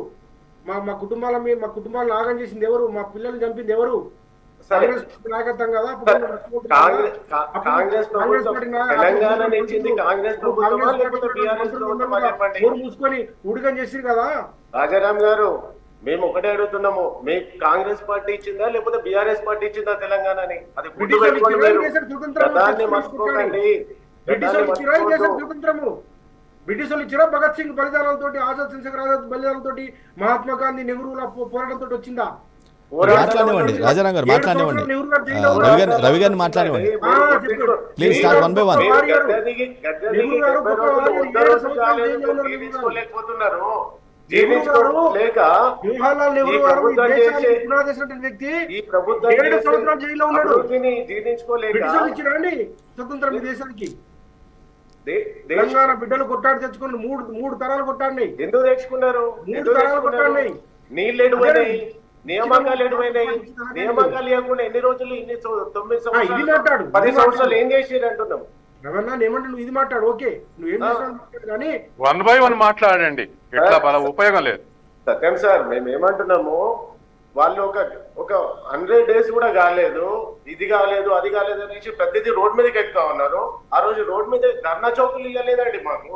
మా కుటుంబాలను నాగం చేసింది ఎవరు? మా పిల్లల్ని చంపింది ఎవరు? నాయకత్వం కదా. మూసుకొని ఉడికం చేసింది కదా. రాజారాం గారు, మేము ఒకటే అడుగుతున్నాము, మీకు కాంగ్రెస్ పార్టీ ఇచ్చిందా లేకపోతే బీఆర్ఎస్ పార్టీ ఇచ్చిందా తెలంగాణని? అది బ్రిటిష్ వాళ్ళు ఇచ్చిరా? భగత్ సింగ్ బలిదానాలతో, ఆజాద్ చంద్రశేఖర్ ఆజాద్ బలిదానాలతో, మహాత్మా గాంధీ, నెహ్రూల పోరాటంతో వచ్చిందా? మాట్లాడనివ్వండి రాజారాం గారు, మాట్లాడనివ్వండి. రవి గారిని మాట్లాడనివ్వండి please. Start one by one. స్వతంత్రం దేశానికి తెలంగాణ బిడ్డలు కొట్టాడు తెచ్చుకుని మూడు తరాలు కొట్టాడినాయి. ఎందుకు తెచ్చుకున్నారు? 3 తరాలు కొట్టాడినాయి. నీళ్ళు ఎడుపోయినాయి, నియామకాలు ఎడుపోయినాయి. నియామకాలు ఇవ్వకుండా ఎన్ని రోజులు, 9 సంవత్సరాలు 10 సంవత్సరాలు ఏం చేసేది అంటున్నాం. రవణ ఏమంటే నువ్వు ఇది మాట్లాడు, ఓకే నువ్వేం చేస్తావు కానీ 1 by 1 మాట్లాడండి, ఎట్లా ఉపయోగం లేదు. సత్యం సార్, మేము ఏమంటున్నాము, వాళ్ళు ఒక 100 days కూడా కాలేదు, ఇది కాలేదు అది కాలేదు అనేసి ప్రతిదీ రోడ్ మీదకి ఎక్కుతా ఉన్నారు. ఆ రోజు రోడ్ మీద ధర్నా చౌకులు ఇవ్వలేదండి మాకు.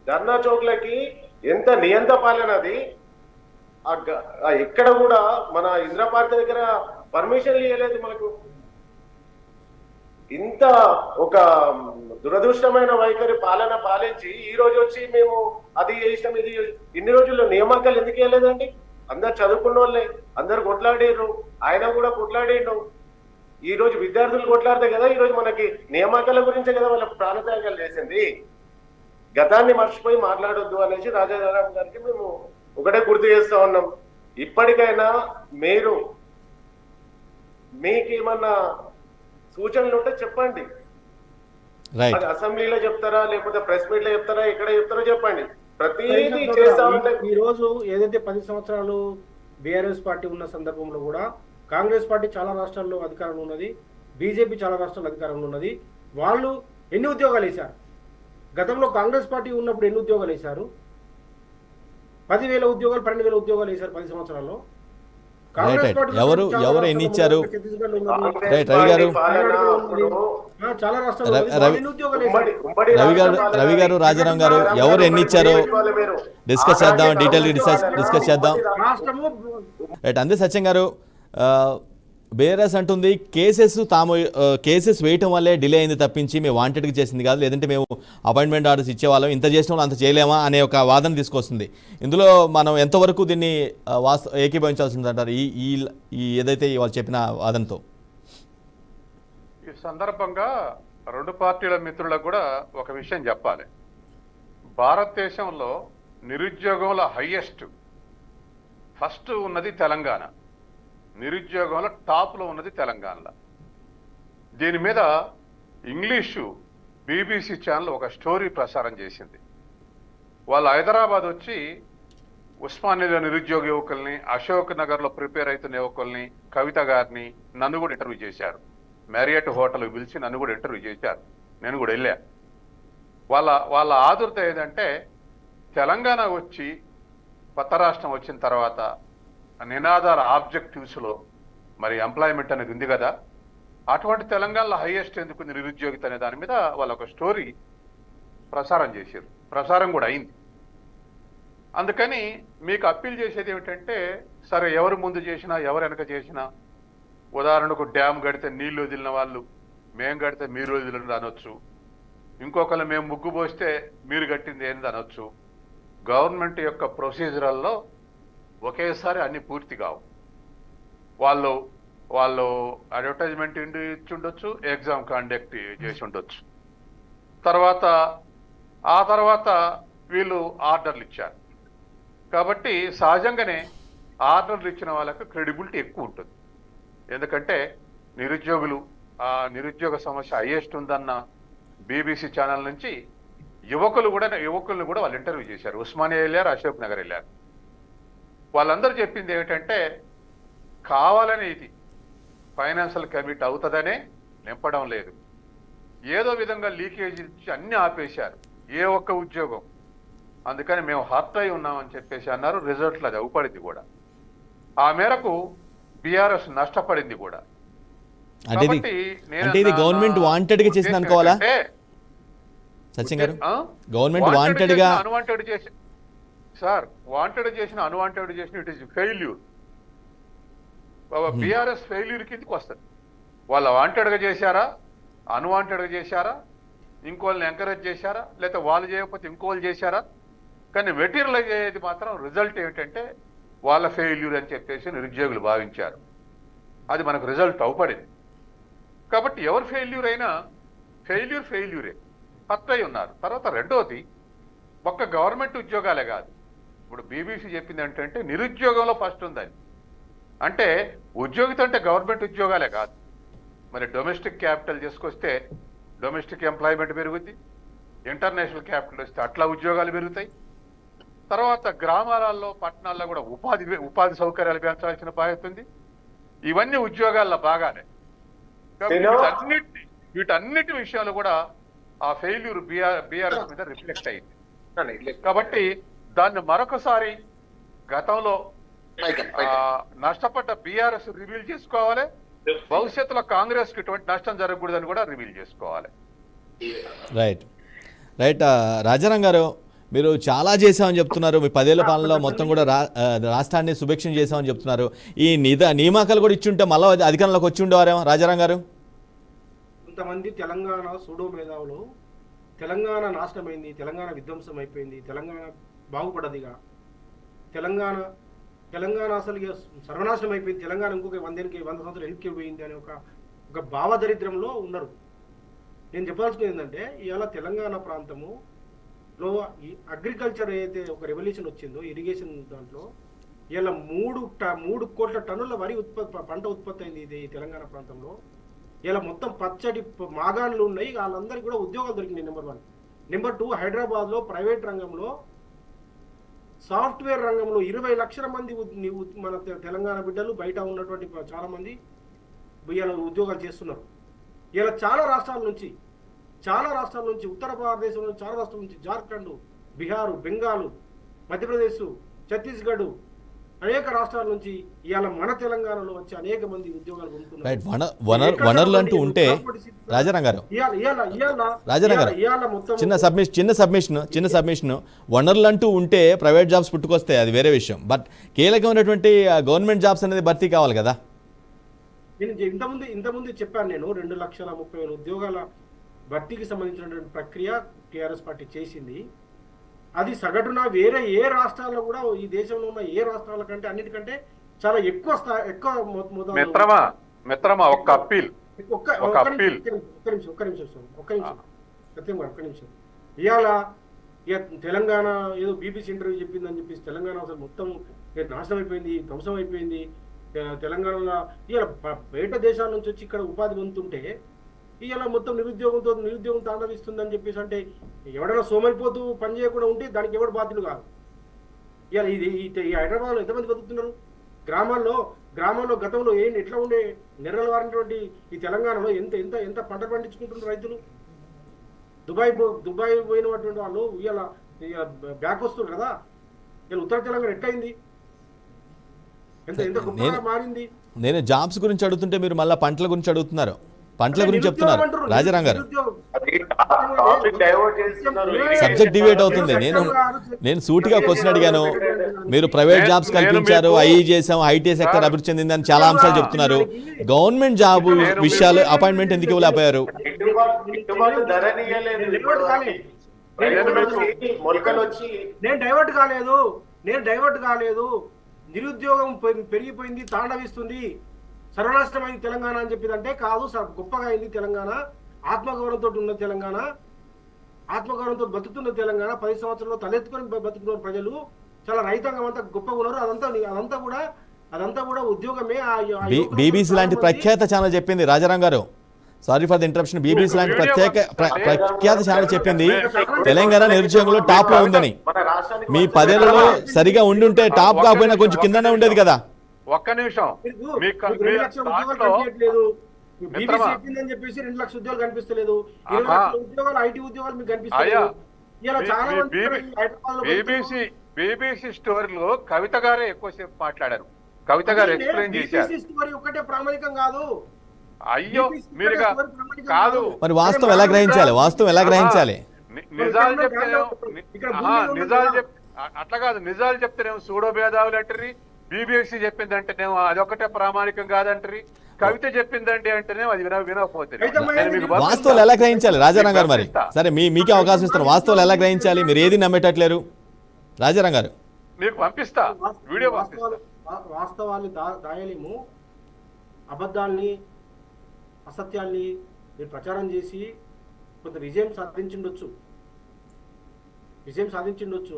ధర్నా చౌకులకి ఎంత నియంత పాలనది. ఎక్కడ కూడా మన ఇందిరా పార్క్ దగ్గర పర్మిషన్లు ఇవ్వలేదు మాకు. ఇంత ఒక దురదృష్టమైన వైఖరి పాలన పాలించి ఈ రోజు వచ్చి మేము అది చేసినాం ఇది, ఇన్ని రోజుల్లో నియామకాలు ఎందుకు ఇవ్వలేదండి? అందరు చదువుకున్న వాళ్ళే, అందరు కొట్లాడారు, ఆయన కూడా కొట్లాడాడు. ఈ రోజు విద్యార్థులు కొట్లాడితే కదా ఈ రోజు మనకి నియామకాల గురించే కదా వాళ్ళ ప్రాణత్యాగాలు చేసింది. గతాన్ని మర్చిపోయి మాట్లాడొద్దు అనేసి రాజారాం గారికి మేము ఒకటే గుర్తు చేస్తా ఉన్నాం. ఇప్పటికైనా మీకేమన్నా సూచనలు ఉంటే చెప్పండి. అది అసెంబ్లీలో చెప్తారా లేకపోతే ప్రెస్ మీట్ లో చెప్తారా, ఎక్కడ చెప్తారో చెప్పండి. ప్రతిదీ చేస్తా ఉంటే ఈ రోజు ఏదైతే 10 సంవత్సరాలు బీఆర్ఎస్ పార్టీ ఉన్న సందర్భంలో కూడా కాంగ్రెస్ పార్టీ చాలా రాష్ట్రాల్లో అధికారంలో ఉన్నది, బీజేపీ చాలా రాష్ట్రాల్లో అధికారంలో ఉన్నది. వాళ్ళు ఎన్ని ఉద్యోగాలు వేశారు? గతంలో కాంగ్రెస్ పార్టీ ఉన్నప్పుడు ఎన్ని ఉద్యోగాలు వేశారు? 10,000 ఉద్యోగాలు, 12,000 ఉద్యోగాలు వేశారు 10 సంవత్సరాల్లో. కాంగ్రెస్ రైట్. పార్టీలో ఎవరు చాలా ఎవరు ఎన్ని ఇచ్చారు? రాష్ట్రాల్లో ఛత్తీస్గఢ్లో ఉన్నది, రైట్, రవి గారు. కర్ణాటకలో ఉన్నది, చాలా రాష్ట్రాల్లో ఉన్నది. వాళ్ళు ఎన్ని ఉద్యోగాలు వేశారు? రవి గారు, రాజారాం గారు, ఎవరు ఎన్ని ఇచ్చారో డిస్కస్ చేద్దాం, డీటెయిల్ డిస్కస్ చేద్దాం. రాష్ట్రము రైట్. అందే సత్యం గారు, బేరస్ అంటుంది కేసెస్ వేయటం వల్లే డిలే అయింది తప్పించి మేము వాంటెడ్గా చేసింది కాదు, లేదంటే మేము అపాయింట్మెంట్ ఆర్డర్స్ ఇచ్చేవాళ్ళం, ఇంత చేసిన వాళ్ళు అంత చేయలేమా అనే ఒక వాదన తీసుకొస్తుంది. ఇందులో మనం ఎంతవరకు దీన్ని ఏకీభవించాల్సింది అంటారు ఈ ఏదైతే వాళ్ళు చెప్పిన వాదనతో? ఈ సందర్భంగా రెండు పార్టీల మిత్రులకు కూడా ఒక విషయం చెప్పాలి. భారతదేశంలో నిరుద్యోగంలో హైయెస్ట్ ఫస్ట్ ఉన్నది తెలంగాణ. నిరుద్యోగంలో టాప్లో ఉన్నది తెలంగాణలో. దీని మీద ఇంగ్లీషు బీబీసీ ఛానల్ ఒక స్టోరీ ప్రసారం చేసింది. వాళ్ళు హైదరాబాద్ వచ్చి ఉస్మానియాలో నిరుద్యోగ యువకుల్ని, అశోక్ నగర్లో ప్రిపేర్ అవుతున్న యువకుల్ని, కవిత గారిని, నన్ను కూడా ఇంటర్వ్యూ చేశారు. మ్యారియట్ హోటల్ పిలిచి నన్ను కూడా ఇంటర్వ్యూ చేశారు. నేను కూడా వెళ్ళా. వాళ్ళ ఆదుర్త ఏదంటే, తెలంగాణ వచ్చి కొత్త రాష్ట్రం వచ్చిన తర్వాత నినాదాల ఆబ్జెక్టివ్స్లో మరి ఎంప్లాయ్మెంట్ అనేది ఉంది కదా, అటువంటి తెలంగాణలో హైయెస్ట్ ఎందుకు నిరుద్యోగిత అనే దాని మీద వాళ్ళు ఒక స్టోరీ ప్రసారం చేశారు. ప్రసారం కూడా అయింది. అందుకని మీకు అప్పీల్ చేసేది ఏమిటంటే, సరే ఎవరు ముందు చేసినా ఎవరు వెనక చేసినా, ఉదాహరణకు డ్యామ్ కడితే నీళ్లు వదిలిన వాళ్ళు మేము కడితే మీరు వదిలినది అనొచ్చు, ఇంకొకరు మేము ముగ్గు పోస్తే మీరు కట్టింది ఏంది అనొచ్చు. గవర్నమెంట్ యొక్క ప్రొసీజరల్లో ఒకేసారి అన్ని పూర్తి కావు. వాళ్ళు అడ్వర్టైజ్మెంట్ ఇచ్చి ఉండొచ్చు, ఎగ్జామ్ కండక్ట్ చేసి ఉండొచ్చు, ఆ తర్వాత వీళ్ళు ఆర్డర్లు ఇచ్చారు. కాబట్టి సహజంగానే ఆర్డర్లు ఇచ్చిన వాళ్ళకు క్రెడిబిలిటీ ఎక్కువ ఉంటుంది. ఎందుకంటే నిరుద్యోగ సమస్య హైయెస్ట్ ఉందన్న బీబీసీ ఛానల్ నుంచి యువకులను కూడా వాళ్ళు ఇంటర్వ్యూ చేశారు. ఉస్మానియా వెళ్ళారు, అశోక్ నగర్ వెళ్ళారు. వాళ్ళందరూ చెప్పింది ఏమిటంటే, కావాలని ఇది ఫైనాన్షియల్ కమిట్ అవుతుందనే నింపడం లేదు, ఏదో విధంగా లీకేజ్ ఇచ్చి అన్ని ఆపేశారు, ఏ ఒక్క ఉద్యోగం. అందుకని మేము హర్ట్ అయి ఉన్నామని చెప్పేసి అన్నారు. రిజల్ట్లో అది అవుపడింది కూడా. ఆ మేరకు బీఆర్ఎస్ నష్టపడింది కూడా. అంటే ఇది గవర్నమెంట్ వాంటెడ్ గా చేసింది అనుకోవాలా సచిన్ గారు? గవర్నమెంట్ వాంటెడ్ గా అన్వాంటెడ్ చేసి సార్, వాంటెడ్ చేసిన అన్వాంటెడ్ చేసిన it is failure. BRS failure కిందకి వస్తుంది. వాళ్ళు వాంటెడ్గా చేశారా, అన్వాంటెడ్గా చేశారా, ఇంకోళ్ళని ఎంకరేజ్ చేశారా, లేకపోతే వాళ్ళు చేయకపోతే ఇంకోళ్ళు చేశారా, కానీ మెటీరియలైజ్ అయ్యేది మాత్రం రిజల్ట్ ఏమిటంటే వాళ్ళ ఫెయిల్యూర్ అని చెప్పేసి నిరుద్యోగులు భావించారు. అది మనకు రిజల్ట్ అవుపడింది. కాబట్టి ఎవరు ఫెయిల్యూర్ అయినా ఫెయిల్యూరే, హర్ట్ అయి ఉన్నారు. తర్వాత రెండోది, ఒక్క గవర్నమెంట్ ఉద్యోగాలే కాదు. ఇప్పుడు బీబీసీ చెప్పింది ఏంటంటే నిరుద్యోగంలో ఫస్ట్ ఉందని. అంటే ఉద్యోగిత అంటే గవర్నమెంట్ ఉద్యోగాలే కాదు, మరి డొమెస్టిక్ క్యాపిటల్ తీసుకొస్తే డొమెస్టిక్ ఎంప్లాయ్మెంట్ పెరుగుద్ది, ఇంటర్నేషనల్ క్యాపిటల్ వస్తే అట్లా ఉద్యోగాలు పెరుగుతాయి. తర్వాత గ్రామాలలో, పట్టణాల్లో కూడా ఉపాధి సౌకర్యాలు పెంచాల్సిన బాధ్యత ఉంది. ఇవన్నీ ఉద్యోగాల్లో బాగానే. వీటన్నిటి విషయాలు కూడా ఆ ఫెయిల్యూర్ బీఆర్ఎస్ మీద రిఫ్లెక్ట్ అయింది. కాబట్టి దాన్ని మరొకసారి గతంలో నష్టపడ్డ బీఆర్ఎస్ రివీల్ చేసుకోవాలి, భవిష్యత్తులో కాంగ్రెస్ కి ఇటువంటి నష్టం జరగకూడదని కూడా రివీల్ చేసుకోవాలి. రైట్. రాజారాం గారు, మీరు చాలా చేశామని చెప్తున్నారు. మీ 10 ఏళ్ల పాలనలో మొత్తం కూడా రాష్ట్రాన్ని సుభిక్షం చేశామని చెప్తున్నారు. ఈ నియామకాలు కూడా ఇచ్చుంటే మళ్ళీ అధికారంలోకి వచ్చి ఉండేవారేమో రాజారాం గారు? కొంతమంది తెలంగాణ సూడో మేధావులు తెలంగాణ నాశనమైంది, తెలంగాణ విధ్వంసం అయిపోయింది, తెలంగాణ బాగుపడదిగా, తెలంగాణ అసలు సర్వనాశనం అయిపోయింది, తెలంగాణ ఇంకొక 100 సంవత్సరాలు వెనక్కి పోయింది అనే ఒక భావదరిద్రంలో ఉన్నారు. నేను చెప్పాల్సింది ఏంటంటే, ఇవాళ తెలంగాణ ప్రాంతములో ఈ అగ్రికల్చర్ ఏదైతే ఒక రెవల్యూషన్ వచ్చిందో ఇరిగేషన్ దాంట్లో, ఇలా 3 కోట్ల టన్నుల వరి పంట ఉత్పత్తి అయింది ఇది తెలంగాణ ప్రాంతంలో. ఇలా మొత్తం పచ్చడి మాగాన్లు ఉన్నాయి, వాళ్ళందరికీ కూడా ఉద్యోగాలు దొరికినాయి. నెంబర్ 1. నెంబర్ 2, హైదరాబాద్లో ప్రైవేట్ రంగంలో, సాఫ్ట్వేర్ రంగంలో 20 లక్షల మంది మన తెలంగాణ బిడ్డలు బయట ఉన్నటువంటి చాలా మంది ఇలా ఉద్యోగాలు చేస్తున్నారు. ఇలా చాలా రాష్ట్రాల నుంచి ఉత్తర భారతదేశంలో చాలా రాష్ట్రాల నుంచి, జార్ఖండ్, బీహారు, బెంగాల్, మధ్యప్రదేశ్, ఛత్తీస్గఢ్, అనేక రాష్ట్రాల నుంచి ఇవాళ మన తెలంగాణలో వచ్చి అనేక మంది ఉద్యోగాలు పొందుతున్నారు. రైట్ వనరులు అంటూ ఉంటే రాజారాం గారు మొత్తం చిన్న సబ్మిషన్ వనరులు అంటూ ఉంటే ప్రైవేట్ జాబ్స్ పుట్టుకొస్తాయి, అది వేరే విషయం. బట్ కీలకమైనటువంటి గవర్నమెంట్ జాబ్స్ అనేది భర్తీ కావాలి కదా. నేను ఇంతకుముందు చెప్పాను, నేను 2,30,30,000 ఉద్యోగాల భర్తీకి సంబంధించినటువంటి ప్రక్రియ టీఆర్ఎస్ పార్టీ చేసింది. అది సగటున వేరే ఏ రాష్ట్రాల్లో కూడా, ఈ దేశంలో ఉన్న ఏ రాష్ట్రాల కంటే అన్నిటికంటే చాలా ఎక్కువ మిత్రమా ఒక్క నిమిషం. ఇవాళ ఇక తెలంగాణ ఏదో బీబీసీ ఇంటర్వ్యూ చెప్పిందని చెప్పేసి తెలంగాణ అసలు మొత్తం నాశనం అయిపోయింది, ధ్వంసం అయిపోయింది. తెలంగాణలో ఇవాళ బయట దేశాల నుంచి వచ్చి ఇక్కడ ఉపాధి పొందుతుంటే ఇవాళ మొత్తం నిరుద్యోగం తాండవిస్తుందని చెప్పేసి అంటే ఎవడైనా సోమరిపోతూ పని చేయకుండా ఉంటే దానికి ఎవడు బాధ్యులు కాదు. ఇవాళ ఈ హైదరాబాద్లో ఎంతమంది బతుకుతున్నారు? గ్రామాల్లో గతంలో ఎట్లా ఉండే నెర్రలు వారినటువంటి ఈ తెలంగాణలో ఎంత ఎంత ఎంత పంట పండించుకుంటున్నారు రైతులు. దుబాయ్ పోయినటువంటి వాళ్ళు ఇవాళ బ్యాక్ వస్తున్నారు కదా. ఇలా ఉత్తర తెలంగాణ ఎట్లయింది, ఎంత గొప్పగా మారింది. నేను జాబ్స్ గురించి అడుగుతుంటే మీరు మళ్ళీ పంటల గురించి అడుగుతున్నారు, పంటల గురించి చెప్తున్నారు. రాజారాం గారు సబ్జెక్ట్ డివేట్ అవుతుంది. నేను సూటిగా క్వశ్చన్ అడిగాను. మీరు ప్రైవేట్ జాబ్స్ కల్పించారు, ఐఈ చేసాం, ఐటీ సెక్టర్ అభివృద్ధి చెందిందని చాలా అంశాలు చెప్తున్నారు. గవర్నమెంట్ జాబ్ విషయాలు అపాయింట్మెంట్ ఎందుకు ఇవ్వలేకపోయారు? నేను డైవర్ట్ కాలేదు. నిరుద్యోగం పెరిగిపోయింది, తాండవిస్తుంది, సర్వనాశనమైంది తెలంగాణ అని చెప్పిందంటే కాదు. గొప్పగా అయింది తెలంగాణ, ఆత్మగౌరవంతో ఉన్న తెలంగాణ, ఆత్మగౌరవంతో బతుకుతున్న తెలంగాణ. 10 సంవత్సరాల్లో తలెత్తుకొని బతుకుతున్న ప్రజలు, చాలా రైతాంగం అంతా గొప్పగా ఉన్నారు. అదంతా కూడా ఉద్యోగమే. బీబీసీ లాంటి ప్రఖ్యాత ఛానల్ చెప్పింది. రాజారాం గారు, sorry for the interruption. BBC లాంటి ప్రఖ్యాత ఛానల్ చెప్పింది తెలంగాణ నిరుద్యోగంలో టాప్ లో ఉందని. మీ 10 ఏళ్లలో సరిగా ఉండుంటే టాప్ కాకపోయినా కొంచెం కిందనే ఉండేది కదా. ఒక్క నిమిషం. 2 లక్షల ఉద్యోగాలు కనిపించట్లేదు. బీబీసీ చెప్పిందని చెప్పేసి 2 లక్షల ఉద్యోగాలు కనిపిస్తలేదు. 20 లక్షల ఉద్యోగాలు ఐటీ ఉద్యోగాలు మీకు కనిపిస్తాయి. ఇలా చాలా మంది బీబీసీ స్టోరీలో కవిత గారే ఎక్కువసేపు మాట్లాడారు. కవిత గారు ఎక్స్ప్లెయిన్ చేశారు. స్టోరీ ఒకటే ప్రామాణికం కాదు. అయ్యో మీరుగా కాదు. మరి వాస్తవం ఎలా గ్రహించాలి? నిజాలు చెప్తే అట్లా కాదు. నిజాలు చెప్తేనేమో సూడో భేదాలు అంటారు. బీబీసీ చెప్పిందంటేనేమో అదొకటే ప్రామాణికం కాదంటారు. కవిత చెప్పిందంటే అంటేనే అది వినకపోతుంది. వాస్తవాలు ఎలా గ్రహించాలి రాజారాం గారు? మరి సరే, మీకే అవకాశం ఇస్తాను. వాస్తవాలు ఎలా గ్రహించాలి? మీరు ఏది నమ్మేటట్లేరు రాజారాం గారు. మీకు పంపిస్తా, వీడియో పంపిస్తా. వాస్తవాన్ని దాయలేము. అబద్ధాల్ని, అసత్యాల్ని మీరు ప్రచారం చేసి కొంత విజయం సాధించిండొచ్చు.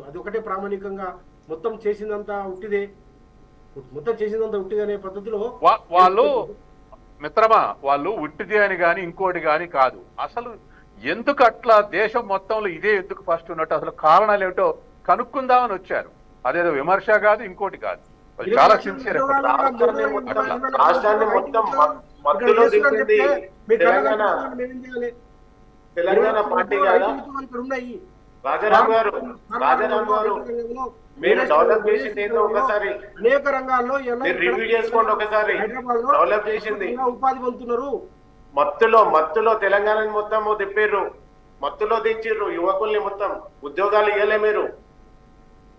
అది ఒకటే ప్రామాణికంగా మొత్తం చేసిందంతా ఉట్టిదే అనే పద్ధతిలో వాళ్ళు ఉట్టిదే అని గాని ఇంకోటి గాని కాదు. అసలు ఎందుకు అట్లా దేశం మొత్తంలో ఇదే ఎందుకు ఫస్ట్ ఉన్నట్టు అసలు కారణాలు ఏమిటో కనుక్కుందామని వచ్చారు. అదేదో విమర్శ కాదు, ఇంకోటి కాదు. చాలా సిన్సియర్. రాష్ట్రాన్ని మొత్తం మత్తులో దింపింది తెలంగాణ పార్టీ కాదా? రాజారాం గారు మీరు డెవలప్ చేసింది ఏంటో ఒకసారి అనేక రంగాల్లో రివ్యూ చేసుకోండి. ఒకసారి డెవలప్ చేసింది ఉపాధి పొందుతున్నారు. మత్తులో తెలంగాణని మొత్తం తిప్పారు, మత్తులో దించారు యువకుల్ని. మొత్తం ఉద్యోగాలు ఇవ్వలే మీరు.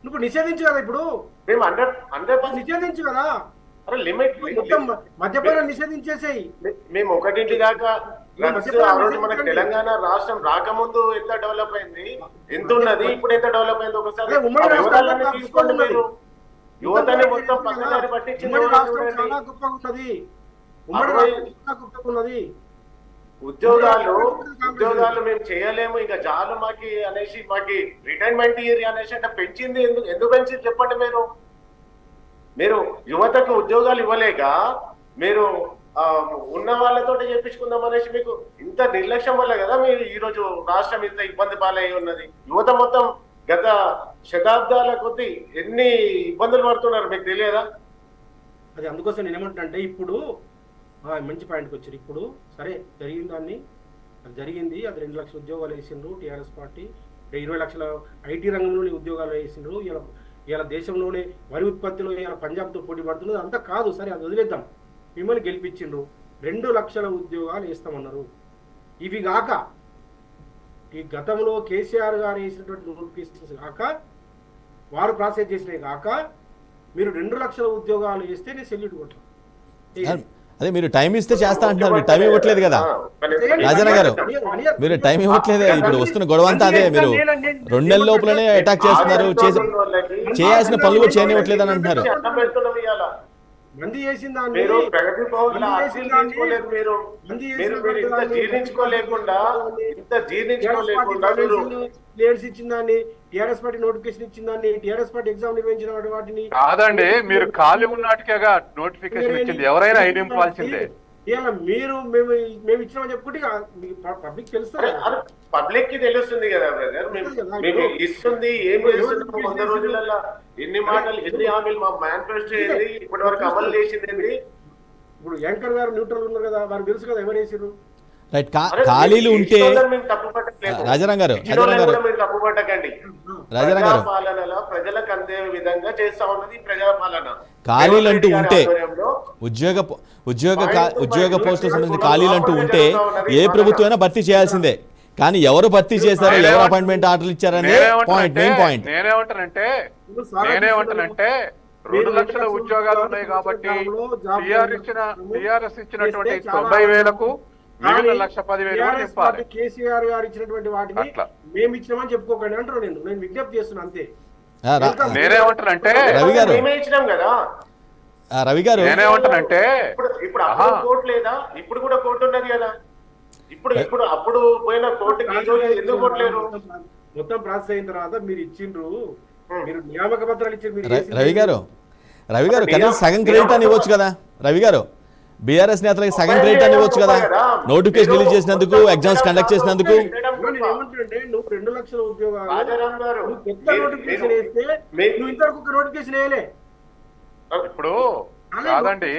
నువ్వు నిషేధించు కదా. ఇప్పుడు మేము 100% నిషేధించు కదా. లిమిట్ మద్యపానం నిషేధించేసేయి. మేము ఒకటింటి దాకా మనకి తెలంగాణ రాష్ట్రం రాకముందు ఎంత డెవలప్ అయింది, ఎంత ఉన్నది, ఇప్పుడు ఎంత డెవలప్ అయింది ఒకసారి తీసుకోండి. మీరు యువతని మొత్తం పక్కదారి పట్టించింది. ఉద్యోగాలు మేము చేయలేము, ఇంకా చాలు మాకి అనేసి, మాకి రిటైర్మెంట్ ఇయర్ అనేసి అంటే పెంచింది. ఎందుకు పెంచింది చెప్పండి. మీరు యువతకు ఉద్యోగాలు ఇవ్వలేక మీరు ఉన్న వాళ్ళతో చేపించుకుందాం అనేసి మీకు ఇంత నిర్లక్ష్యం వల్ల కదా మీరు ఈ రోజు రాష్ట్రం ఇంత ఇబ్బంది పాలై ఉన్నది. యువత మొత్తం గత శతాబ్దాల కొద్దీ ఎన్ని ఇబ్బందులు పడుతున్నారు మీకు తెలియదా? అది అందుకోసం నేను ఏమంటున్నా, ఇప్పుడు మంచి పాయింట్కి వచ్చారు. ఇప్పుడు సరే జరిగిన దాన్ని జరిగింది. అది 2 లక్షల ఉద్యోగాలు వేసిండ్రు టీఆర్ఎస్ పార్టీ. 20 లక్షల ఐటీ రంగంలో ఉద్యోగాలు వేసిండ్రు. ఇలా ఇలా దేశంలోనే వరి ఉత్పత్తిలో ఇలా పంజాబ్తో పోటీ పడుతున్నది అంతా కాదు. సరే అది వదిలేద్దాం. మిమ్మల్ని గెలిపించిండ్రు, 2 లక్షల ఉద్యోగాలు వేస్తామన్నారు. ఇవి కాక ఈ గతంలో కేసీఆర్ గారు వేసినటువంటి నోటిఫికేషన్స్ కాక, వారు ప్రాసెస్ చేసినవి కాక, మీరు 2 లక్షల ఉద్యోగాలు వేస్తే నేను సెల్యూట్ కొట్టాను. అదే మీరు టైం ఇస్తే చేస్తా అంటున్నారు, మీరు టైం ఇవ్వట్లేదు కదా రాజన్న గారు, మీరు టైం ఇవ్వట్లేదు. ఇప్పుడు వస్తున్న గొడవ అంతా అదే, మీరు 2 నెలల లోపలనే అటాక్ చేస్తున్నారు, చేయాల్సిన పనులు కూడా చేయనివ్వట్లేదు అని అంటున్నారు. మంది చేసిన దాన్ని మీరు ప్రగతి భవన్ లో అర్జీలు తీసుకోలేదు. మీరు ఇంత జీర్ణించుకోలేకుండా ప్లేయర్స్ ఇచ్చిన దాన్ని, టీఆర్ఎస్ పార్టీ నోటిఫికేషన్ ఇచ్చిన దాన్ని, టీఆర్ఎస్ పార్టీ ఎగ్జామ్ నిర్వహించిన వాటిని కాదండి, మీరు ఖాళీ ఉన్నట్టుగా నోటిఫికేషన్ ఇచ్చింది, ఎవరైనా ఐడి నింపాల్సిందే. ఇలా మీరు మేము ఇచ్చినామని చెప్పుకుంటే పబ్లిక్ తెలుస్తారు, పబ్లిక్ కి తెలుస్తుంది కదా బ్రదర్. మేము ఇస్తుంది ఏం చేస్తున్నాం 100 రోజులలో, ఎన్ని మాటలు ఎన్ని హామీలు, మా మేనిఫెస్టో ఏంది, ఇప్పటి వరకు అమలు చేసింది ఏంది. ఇప్పుడు యాంకర్ గారు న్యూట్రల్ ఉన్నారు కదా, వారు తెలుసు కదా ఎవరు వేసారు. రైట్, ఖాళీలు ఉంటే రాజారాం గారు తప్పు పట్టకండి. ప్రజాపాలనలో ప్రజలకు అందే విధంగా చేస్తా ఉన్నది ప్రజాపాలన. ఖాళీలు అంటూ ఉంటే ఉద్యోగ పోస్టులకు సంబంధించిన ఖాళీలు అంటూ ఉంటే ఏ ప్రభుత్వమైనా భర్తీ చేయాల్సిందే. కానీ ఎవరు భర్తీ చేశారో, ఎవరు అపాయింట్మెంట్ ఆర్డర్లు ఇచ్చారనే మెయిన్ పాయింట్. నేనేమంటానంటే 2 లక్షల ఉద్యోగాలు ఉన్నాయి కాబట్టి టీఆర్ఎస్ ఇచ్చినటువంటి 90,000కు మిగిలిన 1,10,000 కేసీఆర్ గారు ఇచ్చినటువంటి వాటిని మేము ఇచ్చినామని చెప్పుకోకండి అంటారు. నేను విజ్ఞప్తి చేస్తున్నా అంతే. నేనేమంటానంటే రవి గారు, నేనేమంటానంటే ఇప్పుడు అప్పుడు కోర్టు లేదా, ఇప్పుడు కూడా కోర్టు ఉన్నది కదా. ఇప్పుడు అప్పుడు పోయిన కోర్టుకి ఎందుకు కొట్టలేరు? మొత్తం ప్రాసెస్ అయిన తర్వాత మీరు ఇచ్చిండ్రు, మీరు నియామక పత్రాలు ఇచ్చారు. రవి గారు కనీసం సగం క్రెడిట్ అని ఇవ్వచ్చు కదా రవి గారు. బీఆర్ఎస్ నేతలకి సగం క్రెడిట్ అని ఇవ్వచ్చు కదా, నోటిఫికేషన్ రిలీజ్ చేసినందుకు, ఎగ్జామ్స్ కండక్ట్ చేసినందుకు. ఏమంటుంటే నువ్వు 2 లక్షల ఉద్యోగాలు కొత్త నోటిఫికేషన్ వేస్తే నువ్వు ఇంతవరకు నోటిఫికేషన్ వేయలే. ఇప్పుడు కాదండి,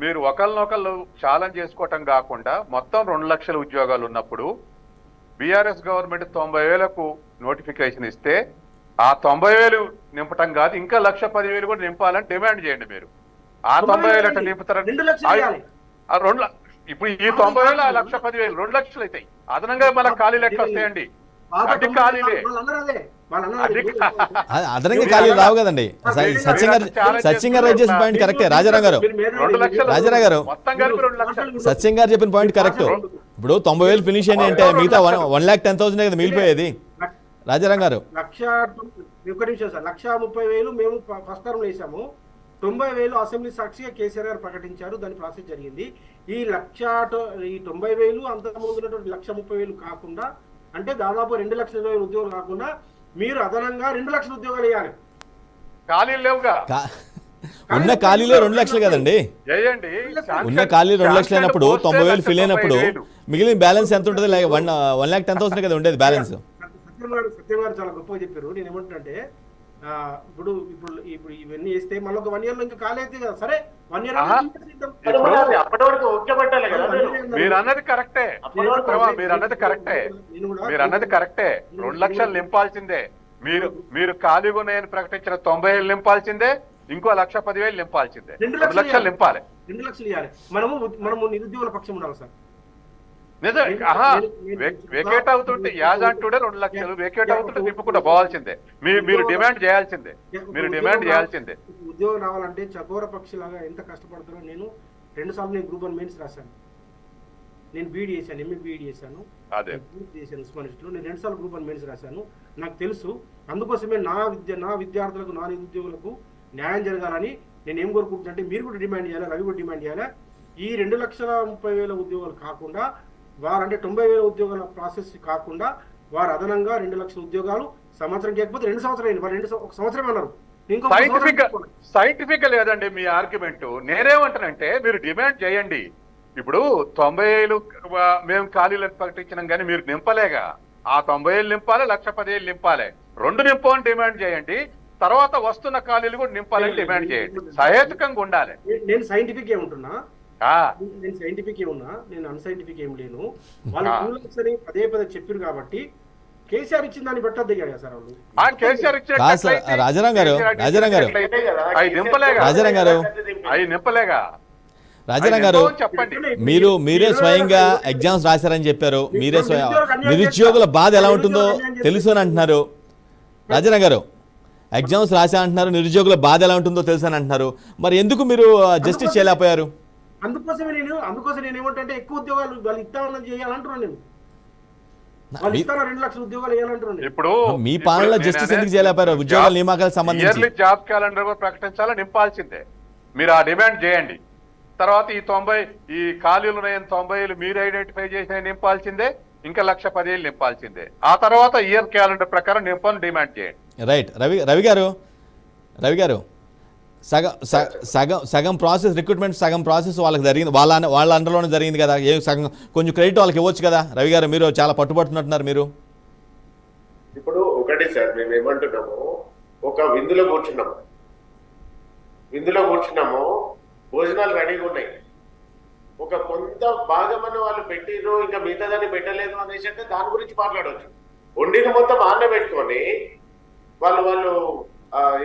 మీరు ఒకళ్ళనొకళ్ళు ఛాలెంజ్ చేసుకోవటం కాకుండా మొత్తం 2 లక్షల ఉద్యోగాలు ఉన్నప్పుడు బీఆర్ఎస్ గవర్నమెంట్ 90,000కు నోటిఫికేషన్ ఇస్తే ఆ 90,000 నింపటం కాదు, ఇంకా 1,10,000 కూడా నింపాలని డిమాండ్ చేయండి. మీరు ఆ 90,000 నింపుతారని ఇప్పుడు ఈ 90,000 ఆ 1,10,000 2 లక్షలు అవుతాయి. అదనంగా మళ్ళీ ఖాళీలు ఎట్లా వస్తాయండి? అది ఖాళీలే, అదనంగా ఖాళీలు రావు కదండి. సత్యం గారు రైట్ చేసిన పాయింట్ కరెక్టే. రాజారాం గారు సత్యం గారు చెప్పిన పాయింట్ కరెక్ట్. ఇప్పుడు 90,000 ఫినిష్ అయ్యి అంటే మిగతా 1,10,000 కదా మిగిలిపోయేది. రాజారాం గారు 1,30,000 మేము ఫస్ట్ టర్మ్ వేసాము, 90,000 అసెంబ్లీ సాక్షిగా కేసీఆర్ గారు ప్రకటించారు, దాని ప్రాసెస్ జరిగింది. ఈ 90,000 అంతకుముందు ఉన్నటువంటి 1,30,000 కాకుండా, అంటే దాదాపు 2,20,000 ఉద్యోగాలు కాకుండా మీరు అదనంగా 2 లక్షల ఉద్యోగాలు వేయాలి. ఖాళీలు లేవుగా, ఉన్న ఖాళీలే 2 లక్షలు కదండి. ఉన్న ఖాళీలు 2 లక్షలు అయినప్పుడు 90,000 ఫిల్ అయినప్పుడు మిగిలిన బ్యాలెన్స్ ఎంత ఉంటుంది? 1,10,000 కదా ఉండేది బ్యాలెన్స్. సత్యం గారు చాలా గొప్పగా చెప్పారు. నేను ఏమంటున్నానంటే ఇప్పుడు ఇప్పుడు ఇప్పుడు ఇవన్నీ వేస్తే మళ్ళీ ఒక 1 year లో ఇంకా ఖాళీ అయితే కదా, సరే 1 year అప్పటి వరకు ఓకే పట్టాలి కదా. మీరు అన్నది కరెక్టే, మీరు అన్నది కరెక్టే. 2 లక్షలు నింపాల్సిందే. మీరు ఖాళీగా ఉన్నాయని ప్రకటించిన 90,000 నింపాల్సిందే, ఇంకో 1,10,000 నింపాల్సిందే. 2 లక్షలు నింపాలి. 2 లక్షలు ఇవ్వాలి. మనము నిరుద్యోగుల పక్షం ఉండాలి సార్. వెకేట్ అవుతుంటే యాజ్ అంటూడే 2 లక్షలు వెకేట్ అవుతుంటే నింపుకుంటూ పోవాల్సిందే. మీరు డిమాండ్ చేయాల్సిందే, ఉద్యోగం రావాలంటే చకోర పక్షిలాగా ఎంత కష్టపడతారో. నేను 2 సార్లు నేను గ్రూప్ 1 మెయిన్స్ రాశాను. నేను బీఈడీ చేశాను, ఎంఏ బీఈడీ చేశాను, ఉస్మానియాలో. నేను 2 సార్లు గ్రూప్ 1 మెయిన్స్ రాశాను, నాకు తెలుసు. అందుకోసమే నా విద్యార్థులకు, నా నిరుద్యోగులకు న్యాయం జరగాలని నేను ఏం కోరుకుంటున్నానంటే, మీరు కూడా డిమాండ్ చేయాలి, రవి కూడా డిమాండ్ చేయాలి. ఈ 2,30,000 ఉద్యోగాలు కాకుండా, వారు అంటే 90,000 ఉద్యోగాల ప్రాసెస్ కాకుండా, వారు అదనంగా 2 లక్షల ఉద్యోగాలు సంవత్సరం చేయకపోతే 2 సంవత్సరాలు, వారు 1 సంవత్సరం అన్నారు. సైంటిఫిక్ లేదండి మీ ఆర్గ్యుమెంట్. నేనేమంటానంటే మీరు డిమాండ్ చేయండి. ఇప్పుడు 90,000 మేము ఖాళీలను ప్రకటించినాం కానీ మీరు నింపలేగా. ఆ 90,000 నింపాలి, 1,10,000 నింపాలి. 2 నింపని డిమాండ్ చేయండి. తర్వాత వస్తున్న ఖాళీలు కూడా నింపాలని డిమాండ్ చేయండి. సహేతుకంగా ఉండాలి. నేను సైంటిఫిక్ ఏముంటున్నా, నేను సైంటిఫిక్ ఏమున్నా, నేను అన్సైంటిఫిక్ ఏం లేను. వాళ్ళు 2 లక్షలు పదే చెప్పారు కాబట్టి కేసీఆర్ ఇచ్చిన దాన్ని పెట్టద్దు కదా సార్ వాళ్ళు. ఆ కేసీఆర్ కాదు సార్, రాజారాం గారు, రాజారాం గారు. అవి నింపలేగా రాజారాం గారు. అవి నింపలేగా రాజారాం గారు, చెప్పండి. మీరే స్వయంగా ఎగ్జామ్స్ రాశారని చెప్పారు. మీరే నిరుద్యోగుల బాధ ఎలా ఉంటుందో తెలుసు అని అంటున్నారు. రాజారాం గారు, ఎగ్జామ్స్ రాశా అంటున్నారు, నిరుద్యోగుల బాధ ఎలా ఉంటుందో తెలుసు అని అంటున్నారు. మరి ఎందుకు మీరు జస్టిస్ చేయలేకపోయారు? అందుకోసం నేను ఏమంటే ఎక్కువ ఉద్యోగాలు వాళ్ళు ఇస్తామని చేయాలంటున్నాను నేను. వాళ్ళు ఇస్తాను 2 లక్షల ఉద్యోగాలు వేయాలంటున్నాను. ఇప్పుడు మీ పాలనలో జస్టిస్ ఎందుకు చేయలేకపోయారు? ఉద్యోగాల నియామకాలకు సంబంధించి ఇయర్లీ జాబ్ క్యాలెండర్ కూడా ప్రకటించాలా, నింపాల్సిందే. మీరు ఆ డిమాండ్ చేయండి. తర్వాత ఈ 90 ఈ ఖాళీలు ఉన్నాయని 90 మీరు ఐడెంటిఫై చేసిన నింపాల్సిందే. ఇంకా 1,10,000 నింపాల్సిందే. ఆ తర్వాత ఇయర్ క్యాలెండర్ ప్రకారం నింపాలని డిమాండ్ చేయండి. రైట్. రవి గారు సగం ప్రాసెస్ రిక్రూట్మెంట్, సగం ప్రాసెస్ వాళ్ళకి జరిగింది, వాళ్ళ అండర్లోనే జరిగింది కదా. సగం కొంచెం క్రెడిట్ వాళ్ళకి ఇవ్వచ్చు కదా. రవి గారు, మీరు చాలా పట్టుబడుతున్నట్టున్నారు మీరు. ఇప్పుడు ఒకటి సార్, మేము ఏమంటున్నాము, ఒక విందులో కూర్చున్నాము, భోజనాలు రెడీగా ఉన్నాయి. ఒక కొంత భాగమైన వాళ్ళు పెట్టిర్రు, ఇంకా మిగతా దాన్ని పెట్టలేదు అనేసి అంటే దాని గురించి మాట్లాడవచ్చు. వండిని మొత్తం ఆన్నే పెట్టుకొని వాళ్ళు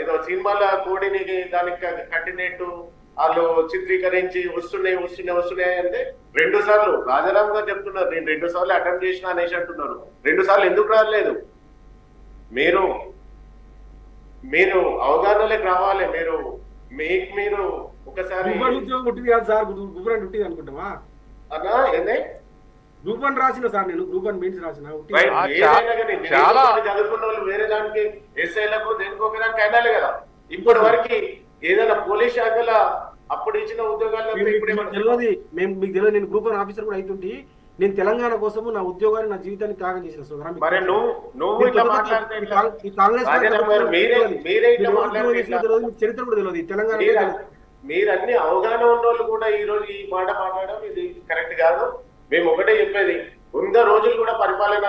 ఏదో సినిమాల కోడిని దానికి కట్టినట్టు వాళ్ళు చిత్రీకరించి వస్తున్నాయి అంటే 2 సార్లు రాజారాం గారు చెప్తున్నారు, నేను 2 సార్లు అటెంప్ట్ చేసిన అనేసి అంటున్నారు. 2 సార్లు ఎందుకు రాలేదు? మీరు అవగాహనలోకి రావాలి. మీరు ఒకసారి అనుకుంటావా అన్నా ఏందే గ్రూప్ 1 రాసిన సార్, నేను గ్రూప్ 1 మెయిన్స్ రాసిన. చాలా చదువుకున్న వాళ్ళు వేరే దానికి ఎస్ఐలకు దేనికో దానికి అయినాలి కదా. ఇప్పటి వరకు ఏదైనా పోలీస్ శాఖల అప్పుడు ఇచ్చిన ఉద్యోగాల్లో తెలియదు. మీకు తెలియదు, నేను గ్రూప్ 1 ఆఫీసర్ కూడా అవుతుంటే నేను తెలంగాణ కోసము నా ఉద్యోగాన్ని, నా జీవితాన్ని త్యాగం చేసిన సోదరా. చరిత్ర కూడా తెలియదు తెలంగాణ. మీరు అన్ని అవగాహన ఉన్న వాళ్ళు కూడా ఈ రోజు ఈ మాట మాట్లాడడం ఇది కరెక్ట్ కాదు. మేము ఒకటే చెప్పేది, 100 రోజులు కూడా పరిపాలన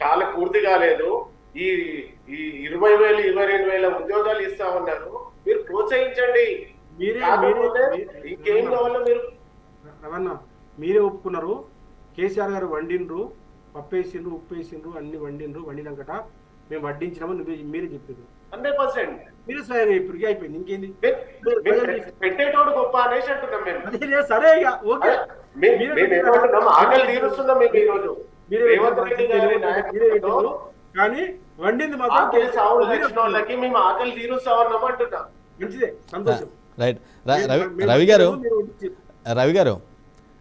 కాలం పూర్తి కాలేదు. ఈ 20,000 22,000 ఉద్యోగాలు ఇస్తా ఉన్నారు. మీరు ప్రోత్సహించండి. ఇంకేం కావాలో మీరు రవణ మీరే ఒప్పుకున్నారు. కేసీఆర్ గారు వండిండ్రు, పప్పేసిండ్రు, ఉప్పేసిండ్రు, అన్ని వండినాకట మేము వడ్డించినామని మీరే చెప్పారు. 100% మీరు స్వయంగా ఇప్పటికీ అయిపోయింది. ఇంకేంది పెట్టేటోడు గొప్ప అనేసి అంటున్నాం మేము. సరే ఇక ఓకే, ఆకలి తీరుస్తున్నాం మేము ఈ రోజు. కానీ వండింది మాత్రం వాళ్ళకి మేము ఆకలి తీరుస్తా ఉన్నాం అంటున్నాం. మంచిదే, సంతోషం. రైట్. రవి గారు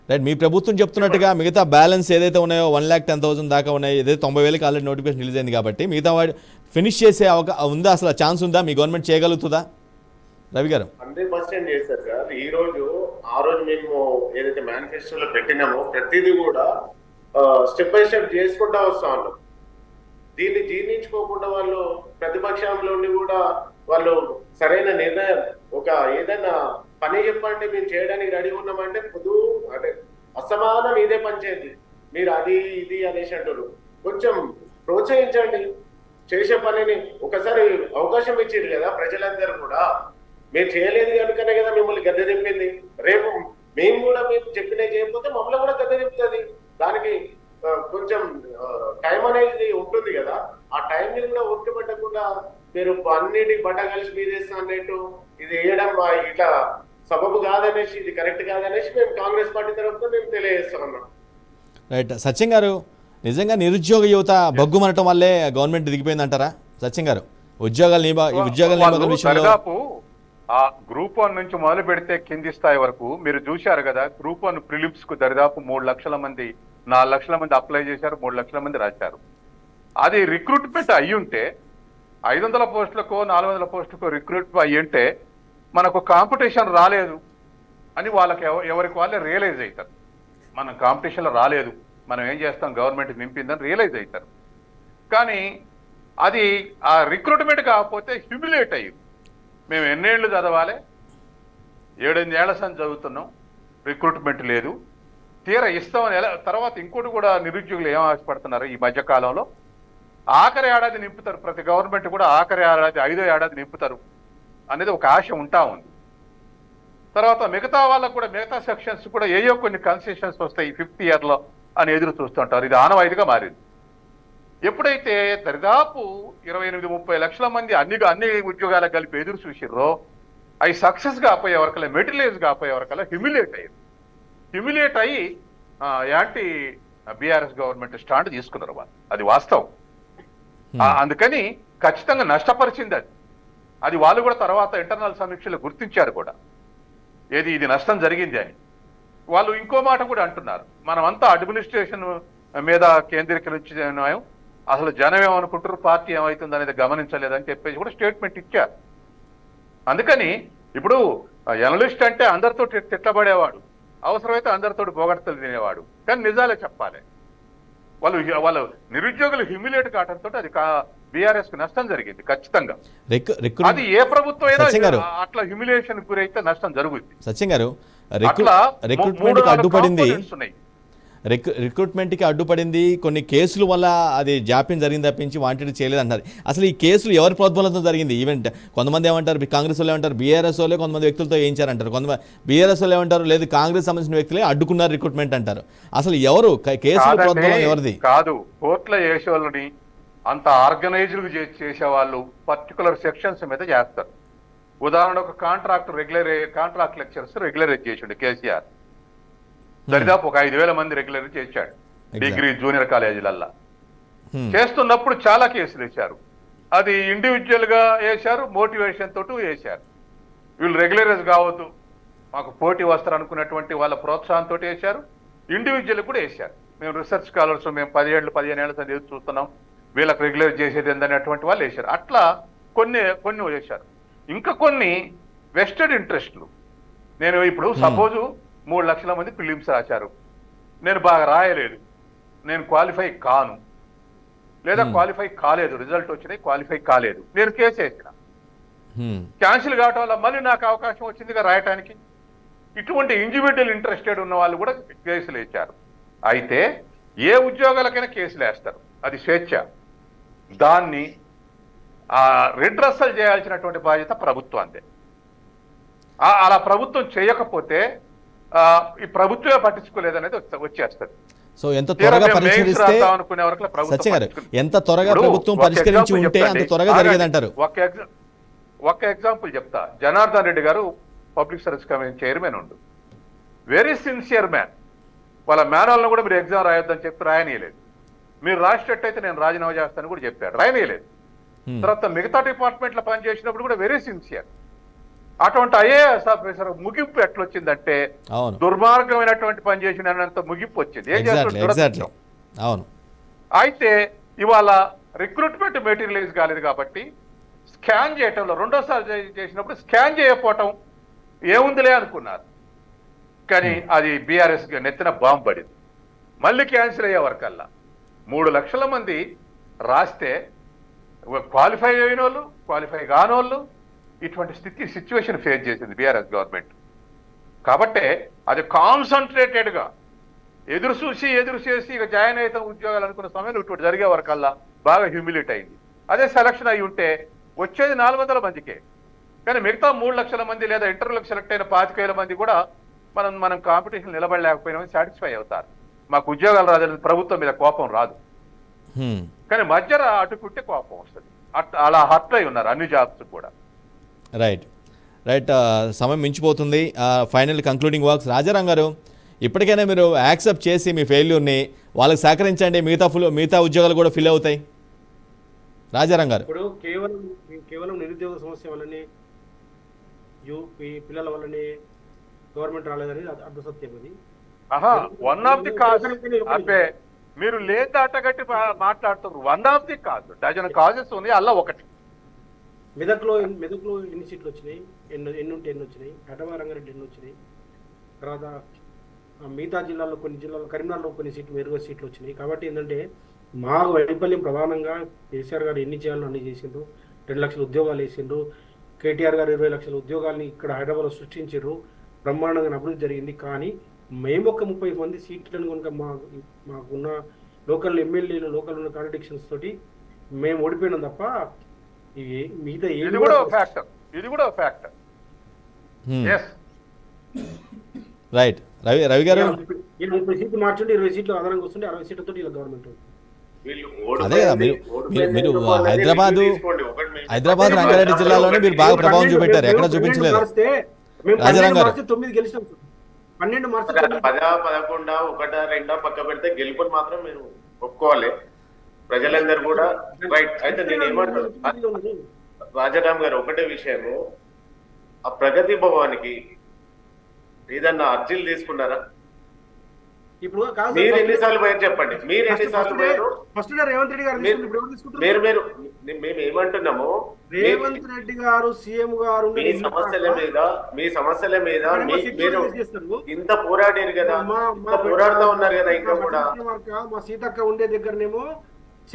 రైట్. మీ ప్రభుత్వం చెప్తున్నట్టుగా మిగతా బ్యాలెన్స్ ఏదైతే ఉన్నాయో 1,10,000 దాకా ఉన్నాయి, ఏదైతే 90,000కి ఆల్రెడీ నోటిఫికేషన్ రిలీజ్ అయింది కాబట్టి మిగతా వాడు ఫినిష్ చేసే ఉందా? అసలు ఛాన్స్ ఉందా? మీ గవర్నమెంట్ చేయగలుగుతుందా? రవి గారు 100% చేస్తారు సార్. ఆ రోజు మేము ఏదైతే మేనిఫెస్టోలో పెట్టినామో ప్రతిదీ కూడా స్టెప్ బై స్టెప్ చేసుకుంటా వస్తా ఉన్నాం. దీన్ని జీర్ణించుకోకుండా వాళ్ళు ప్రతిపక్షంలో కూడా వాళ్ళు సరైన నిర్ణయం, ఒక ఏదైనా పని చెప్పండి మేము చేయడానికి రెడీ ఉన్నామంటే అంటే అసమానం ఇదే పంచాయతీ. మీరు అది ఇది అనేసి అంటారు. కొంచెం ప్రోత్సహించండి చేసే పనిని. ఒకసారి అవకాశం ఇచ్చారు కదా ప్రజలందరూ కూడా. మీరు చేయలేదు కనుకనే కదా మిమ్మల్ని గద్దె దింపింది. రేపు మేము కూడా మీరు చెప్పినవి చేయకపోతే మమ్మల్ని కూడా గద్దె దింపుతుంది. దానికి కొంచెం టైం అనేది ఉంటుంది కదా. ఆ టైంని కూడా ఓపిక పెట్టకుండా మీరు అన్నిటి బట్ట కలిసి మీదేస్తా అన్నట్టు ఇది వేయడం ఇట్లా సబబు కాదనేసి, ఇది కరెక్ట్ కాదనేసి మేము కాంగ్రెస్ పార్టీ తరఫున మేము తెలియజేస్తామన్నాం. రైట్. సత్యం గారు, నిజంగా నిరుద్యోగ యువత బగ్గుమనటం వల్లే గవర్నమెంట్ దిగిపోయింది అంటారా? సత్యం గారు, ఉద్యోగాల నియామకాల విషయంలో దాదాపు ఆ గ్రూప్ 1 నుంచి మొదలు పెడితే కింది స్థాయి వరకు మీరు చూశారు కదా. గ్రూప్ 1 ప్రిలిమ్స్ కు దాదాపు 3 లక్షల మంది 4 లక్షల మంది అప్లై చేశారు, 3 లక్షల మంది రాశారు. అది రిక్రూట్మెంట్ అయ్యి ఉంటే 500 పోస్టులకో 400 పోస్టులకో రిక్రూట్మెంట్ అయ్యి ఉంటే మనకు కాంపిటీషన్ రాలేదు అని వాళ్ళకి ఎవరికి వాళ్ళే రియలైజ్ అవుతారు. మనం కాంపిటీషన్లో రాలేదు, మనం ఏం చేస్తాం, గవర్నమెంట్ నింపిందని రియలైజ్ అవుతారు. కానీ అది ఆ రిక్రూట్మెంట్ కాకపోతే హ్యూమిలేట్ అయ్యింది. మేము ఎన్నేళ్ళు చదవాలి, 7-8 ఏళ్ల సంది చదువుతున్నాం, రిక్రూట్మెంట్ లేదు, తీరా ఇస్తామని తర్వాత ఇంకోటి కూడా నిరుద్యోగులు ఏం ఆశపడుతున్నారు ఈ మధ్యకాలంలో, ఆఖరి ఏడాది నింపుతారు. ప్రతి గవర్నమెంట్ కూడా ఆఖరి ఏడాది 5వ ఏడాది నింపుతారు అనేది ఒక ఆశ ఉంటా ఉంది. తర్వాత మిగతా వాళ్ళకు కూడా మిగతా సెక్షన్స్ కూడా ఏయో కొన్ని కన్సెషన్స్ వస్తాయి 5th ఇయర్లో అని ఎదురు చూస్తుంటారు. ఇది ఆనవాయితీగా మారింది. ఎప్పుడైతే దరిదాపు 28-30 లక్షల మంది అన్ని ఉద్యోగాలకు కలిపి ఎదురు చూసిర్రో అవి సక్సెస్ కాపోయే వరకల్లా మెటీరియల్స్ కాపోయే వరకల్లా హ్యూమిలేట్ అయ్యి యాంటీ బీఆర్ఎస్ గవర్నమెంట్ స్టాండ్ తీసుకున్నారు వాళ్ళు. అది వాస్తవం. అందుకని ఖచ్చితంగా నష్టపరిచింది అది వాళ్ళు కూడా తర్వాత ఇంటర్నల్ సమీక్షలు గుర్తించారు కూడా, ఇది నష్టం జరిగింది అని. వాళ్ళు ఇంకో మాట కూడా అంటున్నారు, మనమంతా అడ్మినిస్ట్రేషన్ మీద కేంద్రీకరించాం, అసలు జనం ఏమనుకుంటారు, పార్టీ ఏమవుతుంది అనేది గమనించలేదని చెప్పేసి కూడా స్టేట్మెంట్ ఇచ్చారు. అందుకని ఇప్పుడు ఎనలిస్ట్ అంటే అందరితో తిట్టబడేవాడు, అవసరమైతే అందరితో బోగడతలు తినేవాడు, కానీ నిజాలే చెప్పాలి. వాళ్ళు నిరుద్యోగులు హ్యూమిలేట్ కావడంతో అది బీఆర్ఎస్ కు నష్టం జరిగింది ఖచ్చితంగా. అది ఏ ప్రభుత్వం అయినా అట్లా హ్యూమిలేషన్ గురైతే నష్టం జరుగుతుంది. సత్యం గారు, రిక్రూట్మెంట్కి అడ్డుపడింది, రిక్రూట్మెంట్కి అడ్డుపడింది కొన్ని కేసుల వల్ల అది జాప్యం జరిగింది తప్పించి వాంటెడ్ చేయలేదు అంటారు. అసలు ఈ కేసులు ఎవరి ప్రోద్బలంతో జరిగింది? ఈవెంట్ కొంతమంది ఏమంటారు కాంగ్రెస్ వాళ్ళు ఏమంటారు బీఆర్ఎస్ వాళ్ళే కొంతమంది వ్యక్తులతో వేయించారంటారు, కొంతమంది బీఆర్ఎస్ వాళ్ళు ఏమంటారు లేదు కాంగ్రెస్ సంబంధించిన వ్యక్తులే అడ్డుకున్నారు రిక్రూట్మెంట్ అంటారు. అసలు ఎవరు కేసుల ప్రోద్బలం ఎవరిది? కాదు, కోర్టులో చేసే వాళ్ళని అంత ఆర్గనైజ్డ్ చేసే వాళ్ళు పర్టికులర్ సెక్షన్స్ మీద చేస్తారు. ఉదాహరణ ఒక కాంట్రాక్ట్ లెక్చరర్స్ రెగ్యులరైజ్ చేసిండు కేసీఆర్, దరిదాపు ఒక 5,000 మంది రెగ్యులర్ చేశాడు డిగ్రీ జూనియర్ కాలేజీలల్లా. చేస్తున్నప్పుడు చాలా కేసులు వేశారు, అది ఇండివిజువల్ గా వేశారు, మోటివేషన్ తోటి వేశారు. వీళ్ళు రెగ్యులరైజ్ కావద్దు మాకు పోటీ వస్తారు అనుకున్నటువంటి వాళ్ళ ప్రోత్సాహంతో వేశారు, ఇండివిజువల్ కూడా వేశారు. మేము రీసెర్చ్ స్కాలర్స్, మేము 10-15 ఏళ్ళ చదివి చూస్తున్నాం, వీళ్ళకి రెగ్యులర్ చేసేది ఏందనేటువంటి వాళ్ళు వేశారు. అట్లా కొన్ని వేశారు. ఇంకా కొన్ని వెస్టెడ్ ఇంట్రెస్ట్లు. నేను ఇప్పుడు సపోజు 3 లక్షల మంది ప్రిలిమ్స్ రాశారు, నేను బాగా రాయలేదు, నేను క్వాలిఫై కాను, లేదా క్వాలిఫై కాలేదు, రిజల్ట్ వచ్చినాయి క్వాలిఫై కాలేదు, నేను కేసు వేసిన, క్యాన్సిల్ కావటం వల్ల మళ్ళీ నాకు అవకాశం వచ్చిందిగా రాయటానికి. ఇటువంటి ఇండివిజువల్ ఇంట్రెస్టెడ్ ఉన్న వాళ్ళు కూడా కేసులు వేశారు. అయితే ఏ ఉద్యోగాలకైనా కేసులు వేస్తారు, అది స్వేచ్ఛ. దాన్ని రిడ్రస్సల్ చేయాల్సినటువంటి బాధ్యత ప్రభుత్వాందే. అలా ప్రభుత్వం చేయకపోతే ఈ ప్రభుత్వమే పట్టించుకోలేదనేది వచ్చేస్తుంది. సో ఎంత త్వరగా పరిష్కరిస్తే సత్యం గారు, ఎంత త్వరగా ప్రభుత్వం పరిష్కరించి ఉంటే అంత త్వరగా జరిగేదంటారు. ఒక ఎగ్జాంపుల్ చెప్తా. జనార్దన్ రెడ్డి గారు పబ్లిక్ సర్వీస్ కమిషన్ చైర్మన్ ఉండు, వెరీ సిన్సియర్ మ్యాన్. వాళ్ళ మేనల్ని కూడా మీరు ఎగ్జామ్ రాయొద్దని చెప్పి రాయనీయలేదు, మీరు రాసేటట్టయితే నేను రాజీనామా చేస్తానని కూడా చెప్పాడు, రాయనీయలేదు. తర్వాత మిగతా డిపార్ట్మెంట్లో పనిచేసినప్పుడు కూడా వెరీ సిన్సియర్. అటువంటి ఐఏఎస్ ఆఫీసర్ ముగింపు ఎట్లొచ్చిందంటే దుర్మార్గమైనటువంటి పని చేసినంత ముగింపు వచ్చింది. ఏం చేస్తాడు? అవును. అయితే ఇవాళ రిక్రూట్మెంట్ మెటీరియలైజ్ కాలేదు కాబట్టి స్కాన్ చేయటంలో రెండోసారి చేసినప్పుడు స్కాన్ చేయకపోవటం ఏముందిలే అనుకున్నారు, కానీ అది బీఆర్ఎస్ నెత్తిన బాంబు పడింది. మళ్ళీ క్యాన్సిల్ అయ్యే వరకల్లా 3 లక్షల మంది రాస్తే క్వాలిఫై అయిన వాళ్ళు, క్వాలిఫై కానోళ్ళు, ఇటువంటి సిచ్యువేషన్ ఫేస్ చేసింది బీఆర్ఎస్ గవర్నమెంట్. కాబట్టే అది కాన్సన్ట్రేటెడ్గా ఎదురు చేసి ఇక జాయిన్ అయితే ఉద్యోగాలు అనుకున్న సమయంలో ఇటువంటి జరిగే వరకల్లా బాగా హ్యూమిలేట్ అయింది. అదే సెలక్షన్ అయి ఉంటే వచ్చేది 400 మందికే, కానీ మిగతా 3 లక్షల మంది లేదా ఇంటర్వ్యూలకు సెలెక్ట్ అయిన 25,000 మంది కూడా మనం కాంపిటీషన్ నిలబడలేకపోయినామని సాటిస్ఫై అవుతారు. మాకు ఉద్యోగాలు రాదని ప్రభుత్వం మీద కోపం రాదు, కానీ మధ్యన అటుకుంటే కోపం వస్తుంది. అలా హర్ట్ అయి ఉన్నారు అన్ని జాబ్స్ కూడా. రైట్. సమయం మించిపోతుంది. Final concluding works. రాజారాం గారు, ఇప్పటికైనా మీరు యాక్సెప్ట్ చేసి మీ ఫెయిల్యూర్ని వాళ్ళకి సహకరించండి, మిగతా ఉద్యోగాలు కూడా ఫిల్ అవుతాయి. రాజారాం గారు, ఇప్పుడు కేవలం నిరుద్యోగ సమస్య వల్లనే పిల్లల వల్లనే గవర్నమెంట్ రాలేదని అర్థ సత్యం. అది వన్ ఆఫ్ ది కాజ్. అంటే మీరు లేదాటగట్టి మాట్లాడుతున్నారు. One of the cause, dozen causes ఉన్నాయి, అలా ఒకటి. మెదక్లో ఎన్ని సీట్లు వచ్చినాయి, ఎన్ని ఉంటే ఎన్ని వచ్చినాయి, హైదరాబాద్ రంగారెడ్డి ఎన్ని వచ్చినాయి, తర్వాత మిగతా జిల్లాల్లో కొన్ని జిల్లాల్లో కరీంనగర్లో కొన్ని మెరుగు సీట్లు వచ్చినాయి. కాబట్టి ఏంటంటే మా వైఫల్యం ప్రధానంగా కేసీఆర్ గారు ఎన్ని చేయాలో అన్ని చేసిండ్రు. 2 లక్షల ఉద్యోగాలు వేసిండ్రు. కేటీఆర్ గారు 20 లక్షల ఉద్యోగాలని ఇక్కడ హైదరాబాద్లో సృష్టించారు. బ్రహ్మాండంగా అభివృద్ధి జరిగింది. కానీ మేము ఒక 30 మంది సీట్లను కనుక మాకున్న లోకల్ ఎమ్మెల్యేలు, లోకల్ ఉన్న కాంట్రడిక్షన్స్ తోటి మేము ఓడిపోయినాం తప్ప మిగతా ఇది కూడా ఫ్యాక్టర్. రైట్. రవి గారు, 30 సీట్లు మార్చుంటే 20 సీట్లు అదనంగా వస్తుంటే 60 సీట్లతో ఇలా గవర్నమెంట్ వీళ్ళు అదే కదా, మీరు మీరు ఓడిపోయింది హైదరాబాదు తీసుకోండి. ఒకటి మేము- హైదరాబాద్ రంగారెడ్డి జిల్లాలోనే మీరు బాగా ప్రభావం చూపెట్టారు, ఎక్కడ చూపించలేదు. రాజారాం గారు. 9 గెలిచినాం. 12 మార్చి 9. 10, 11, 1, 2 పక్క పెడితే గెలుపుని మాత్రం మీరు ఒప్పుకోవాలి. ప్రజలందరూ కూడా రైట్. అయితే నేను ఏమంటాను రాజారాం గారు, ఒకటే విషయము, ఆ ప్రగతి భవన్కి ఏదన్నా అర్జీలు తీసుకున్నారా? ఇప్పుడు కాదు మీరు ఎన్నిసార్లు పోయారు చెప్పండి, మీరు ఎన్నిసార్లు పోయారు? ఫస్ట్ డే రేవంత్ రెడ్డి గారు తీసుకుంటే ఇప్పుడు ఎవరు తీసుకుంటారు? మీరు మేము ఏమంటున్నాము, రేవంత్ రెడ్డి గారు సీఎం గారు మీ సమస్యల మీద మీరు ఇంత పోరాడారు కదా, ఇంత పోరాడుతూ ఉన్నారు కదా, ఇంకా కూడా మా సీతక్క ఉండే దగ్గరనేమో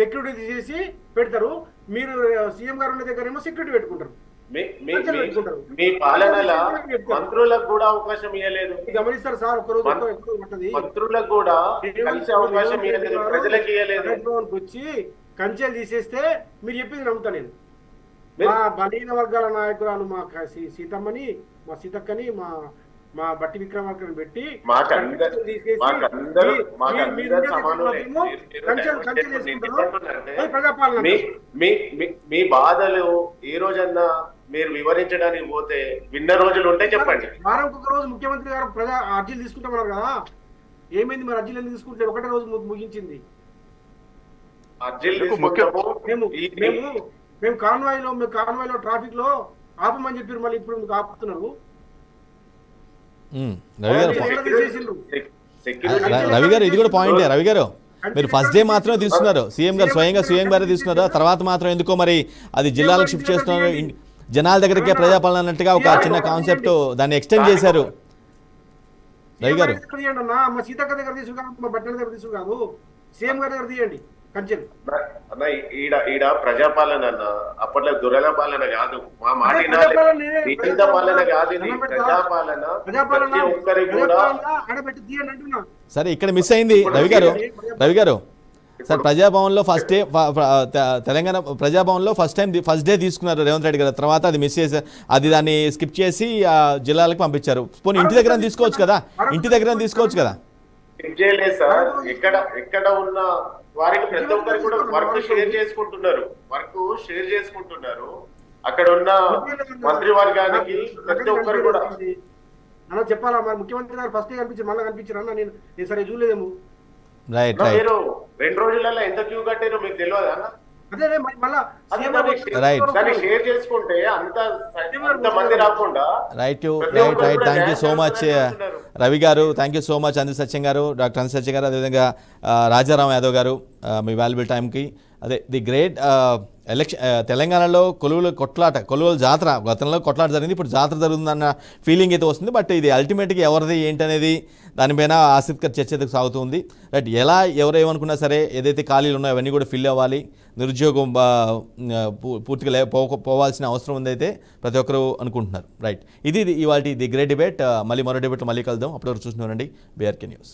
సెక్యూరిటీ తీసేసి పెడతారు, మీరు సీఎం గారు ఉండే దగ్గరేమో సెక్యూరిటీ పెట్టుకుంటారు. మీ పాలనలో మంత్రులకు కూడా అవకాశం ఇవ్వలేదు. గమనిస్తారు సార్, ఒక మంత్రులకు కూడా కలిసే అవకాశం ఇవ్వలేదు, ప్రజలకు ఇవ్వలేదు. వచ్చి కంచెలు తీసేస్తే మీరు చెప్పింది నమ్ముతా నేను. మా బలహీన వర్గాల నాయకురాలు మా సీతమ్మని, మా సీతక్కని, మా బట్టి విక్రమార్కని పెట్టి మీ బాధలు ఏ రోజన్నా మీరు వివరించడానికి పోతే విన్న రోజులు ఉంటే చెప్పండి. వారం ఒక రోజు ముఖ్యమంత్రి గారు ప్రజా అర్జీలు తీసుకుంటామన్నారు కదా, ఏమైంది మరి అర్జీలు ఎందుకు తీసుకుంటే? ఒకటే రోజు ముగించింది అర్జీలు. మేము కాన్వాయ్లో ట్రాఫిక్ లో ఆపమని చెప్పారు, మళ్ళీ ఇప్పుడు ఆపుతున్నారు. రవి గారు, ఇది కూడా పాయింటే. రవి గారు, మీరు ఫస్ట్ డే మాత్రమే తీసుకున్నారు, సీఎం గారు తీసుకున్నారు, తర్వాత మాత్రం ఎందుకో మరి అది జిల్లాలకు షిఫ్ట్ చేస్తున్నారు, జనాల దగ్గరికే ప్రజాపాలన అన్నట్టుగా ఒక చిన్న కాన్సెప్ట్ దాన్ని ఎక్స్టెండ్ చేశారు. రవి గారు, మా సీతక్క దగ్గర తీసుకున్నాం, మా బట్టల దగ్గర తీసుకు కాదు, సీఎం గారి దగ్గర తీయండి కంచెలు. అన్న ఈడ ప్రజాపాలన అన్న, అప్పట్లో దురద పాలన కాదు, మా మాట పాలన కాదు, ఇది ప్రజాపాలన. ప్రతి ఒక్కరికి కూడా సరే ఇక్కడ మిస్ అయింది రవి గారు సార్, ప్రజాభవన్లో ఫస్ట్ డే తెలంగాణ ప్రజాభవన్లో ఫస్ట్ డే తీసుకున్నారు రేవంత్ రెడ్డి గారు, తర్వాత అది మిస్ చేశారు, దాన్ని స్కిప్ చేసి జిల్లాలకు పంపించారు. పోనీ ఇంటి దగ్గర తీసుకోవచ్చు కదా, చేయలేదు సార్. ఎక్కడ ఉన్న వారికి ప్రతి ఒక్కరికి కూడా వర్క్ షేర్ చేసుకుంటున్నారు. అక్కడ ఉన్న మంత్రి వర్గానికి ప్రతి ఒక్కరు కూడా అలా చెప్పాలా? మరి ముఖ్యమంత్రి గారు ఫస్ట్ కనిపించి మళ్ళీ కనిపించారు అన్న, నేను సరే చూడలేదేమో. మీరు 2 రోజులలో ఎంత క్యూ కట్టారో మీకు తెలియదు అన్న. షేర్ చేసుకుంటే అంత మంది రాకుండా. Right. Thank you so much Ravi గారు, థ్యాంక్ యూ సో మచ్ అంది సత్యం గారు, డాక్టర్ అంది సత్యం గారు, అదేవిధంగా రాజారాం యాదవ్ గారు, మీ వాల్యుబుల్ టైంకి. అదే ది గ్రేట్ తెలంగాణలో కొలువుల జాతర, గతంలో కొట్లాట జరిగింది, ఇప్పుడు జాతర జరుగుతుందన్న ఫీలింగ్ అయితే వస్తుంది. బట్ ఇది అల్టిమేట్గా ఎవరిది ఏంటనేది దానిపైన ఆసక్తికర చర్చ అయితే సాగుతుంది. రైట్, ఎవరేమనుకున్నా సరే ఏదైతే ఖాళీలు ఉన్నాయో అవన్నీ కూడా ఫిల్ అవ్వాలి, నిరుద్యోగం పూర్తిగా పోవాల్సిన అవసరం ఉందైతే ప్రతి ఒక్కరు అనుకుంటున్నారు. రైట్, ఇది ఇవాళ ది గ్రేట్ డిబేట్. మళ్ళీ మరో డిబేట్లో మళ్ళీ కలుద్దాం. అప్పటివరకు చూస్తున్నారండి BRK న్యూస్.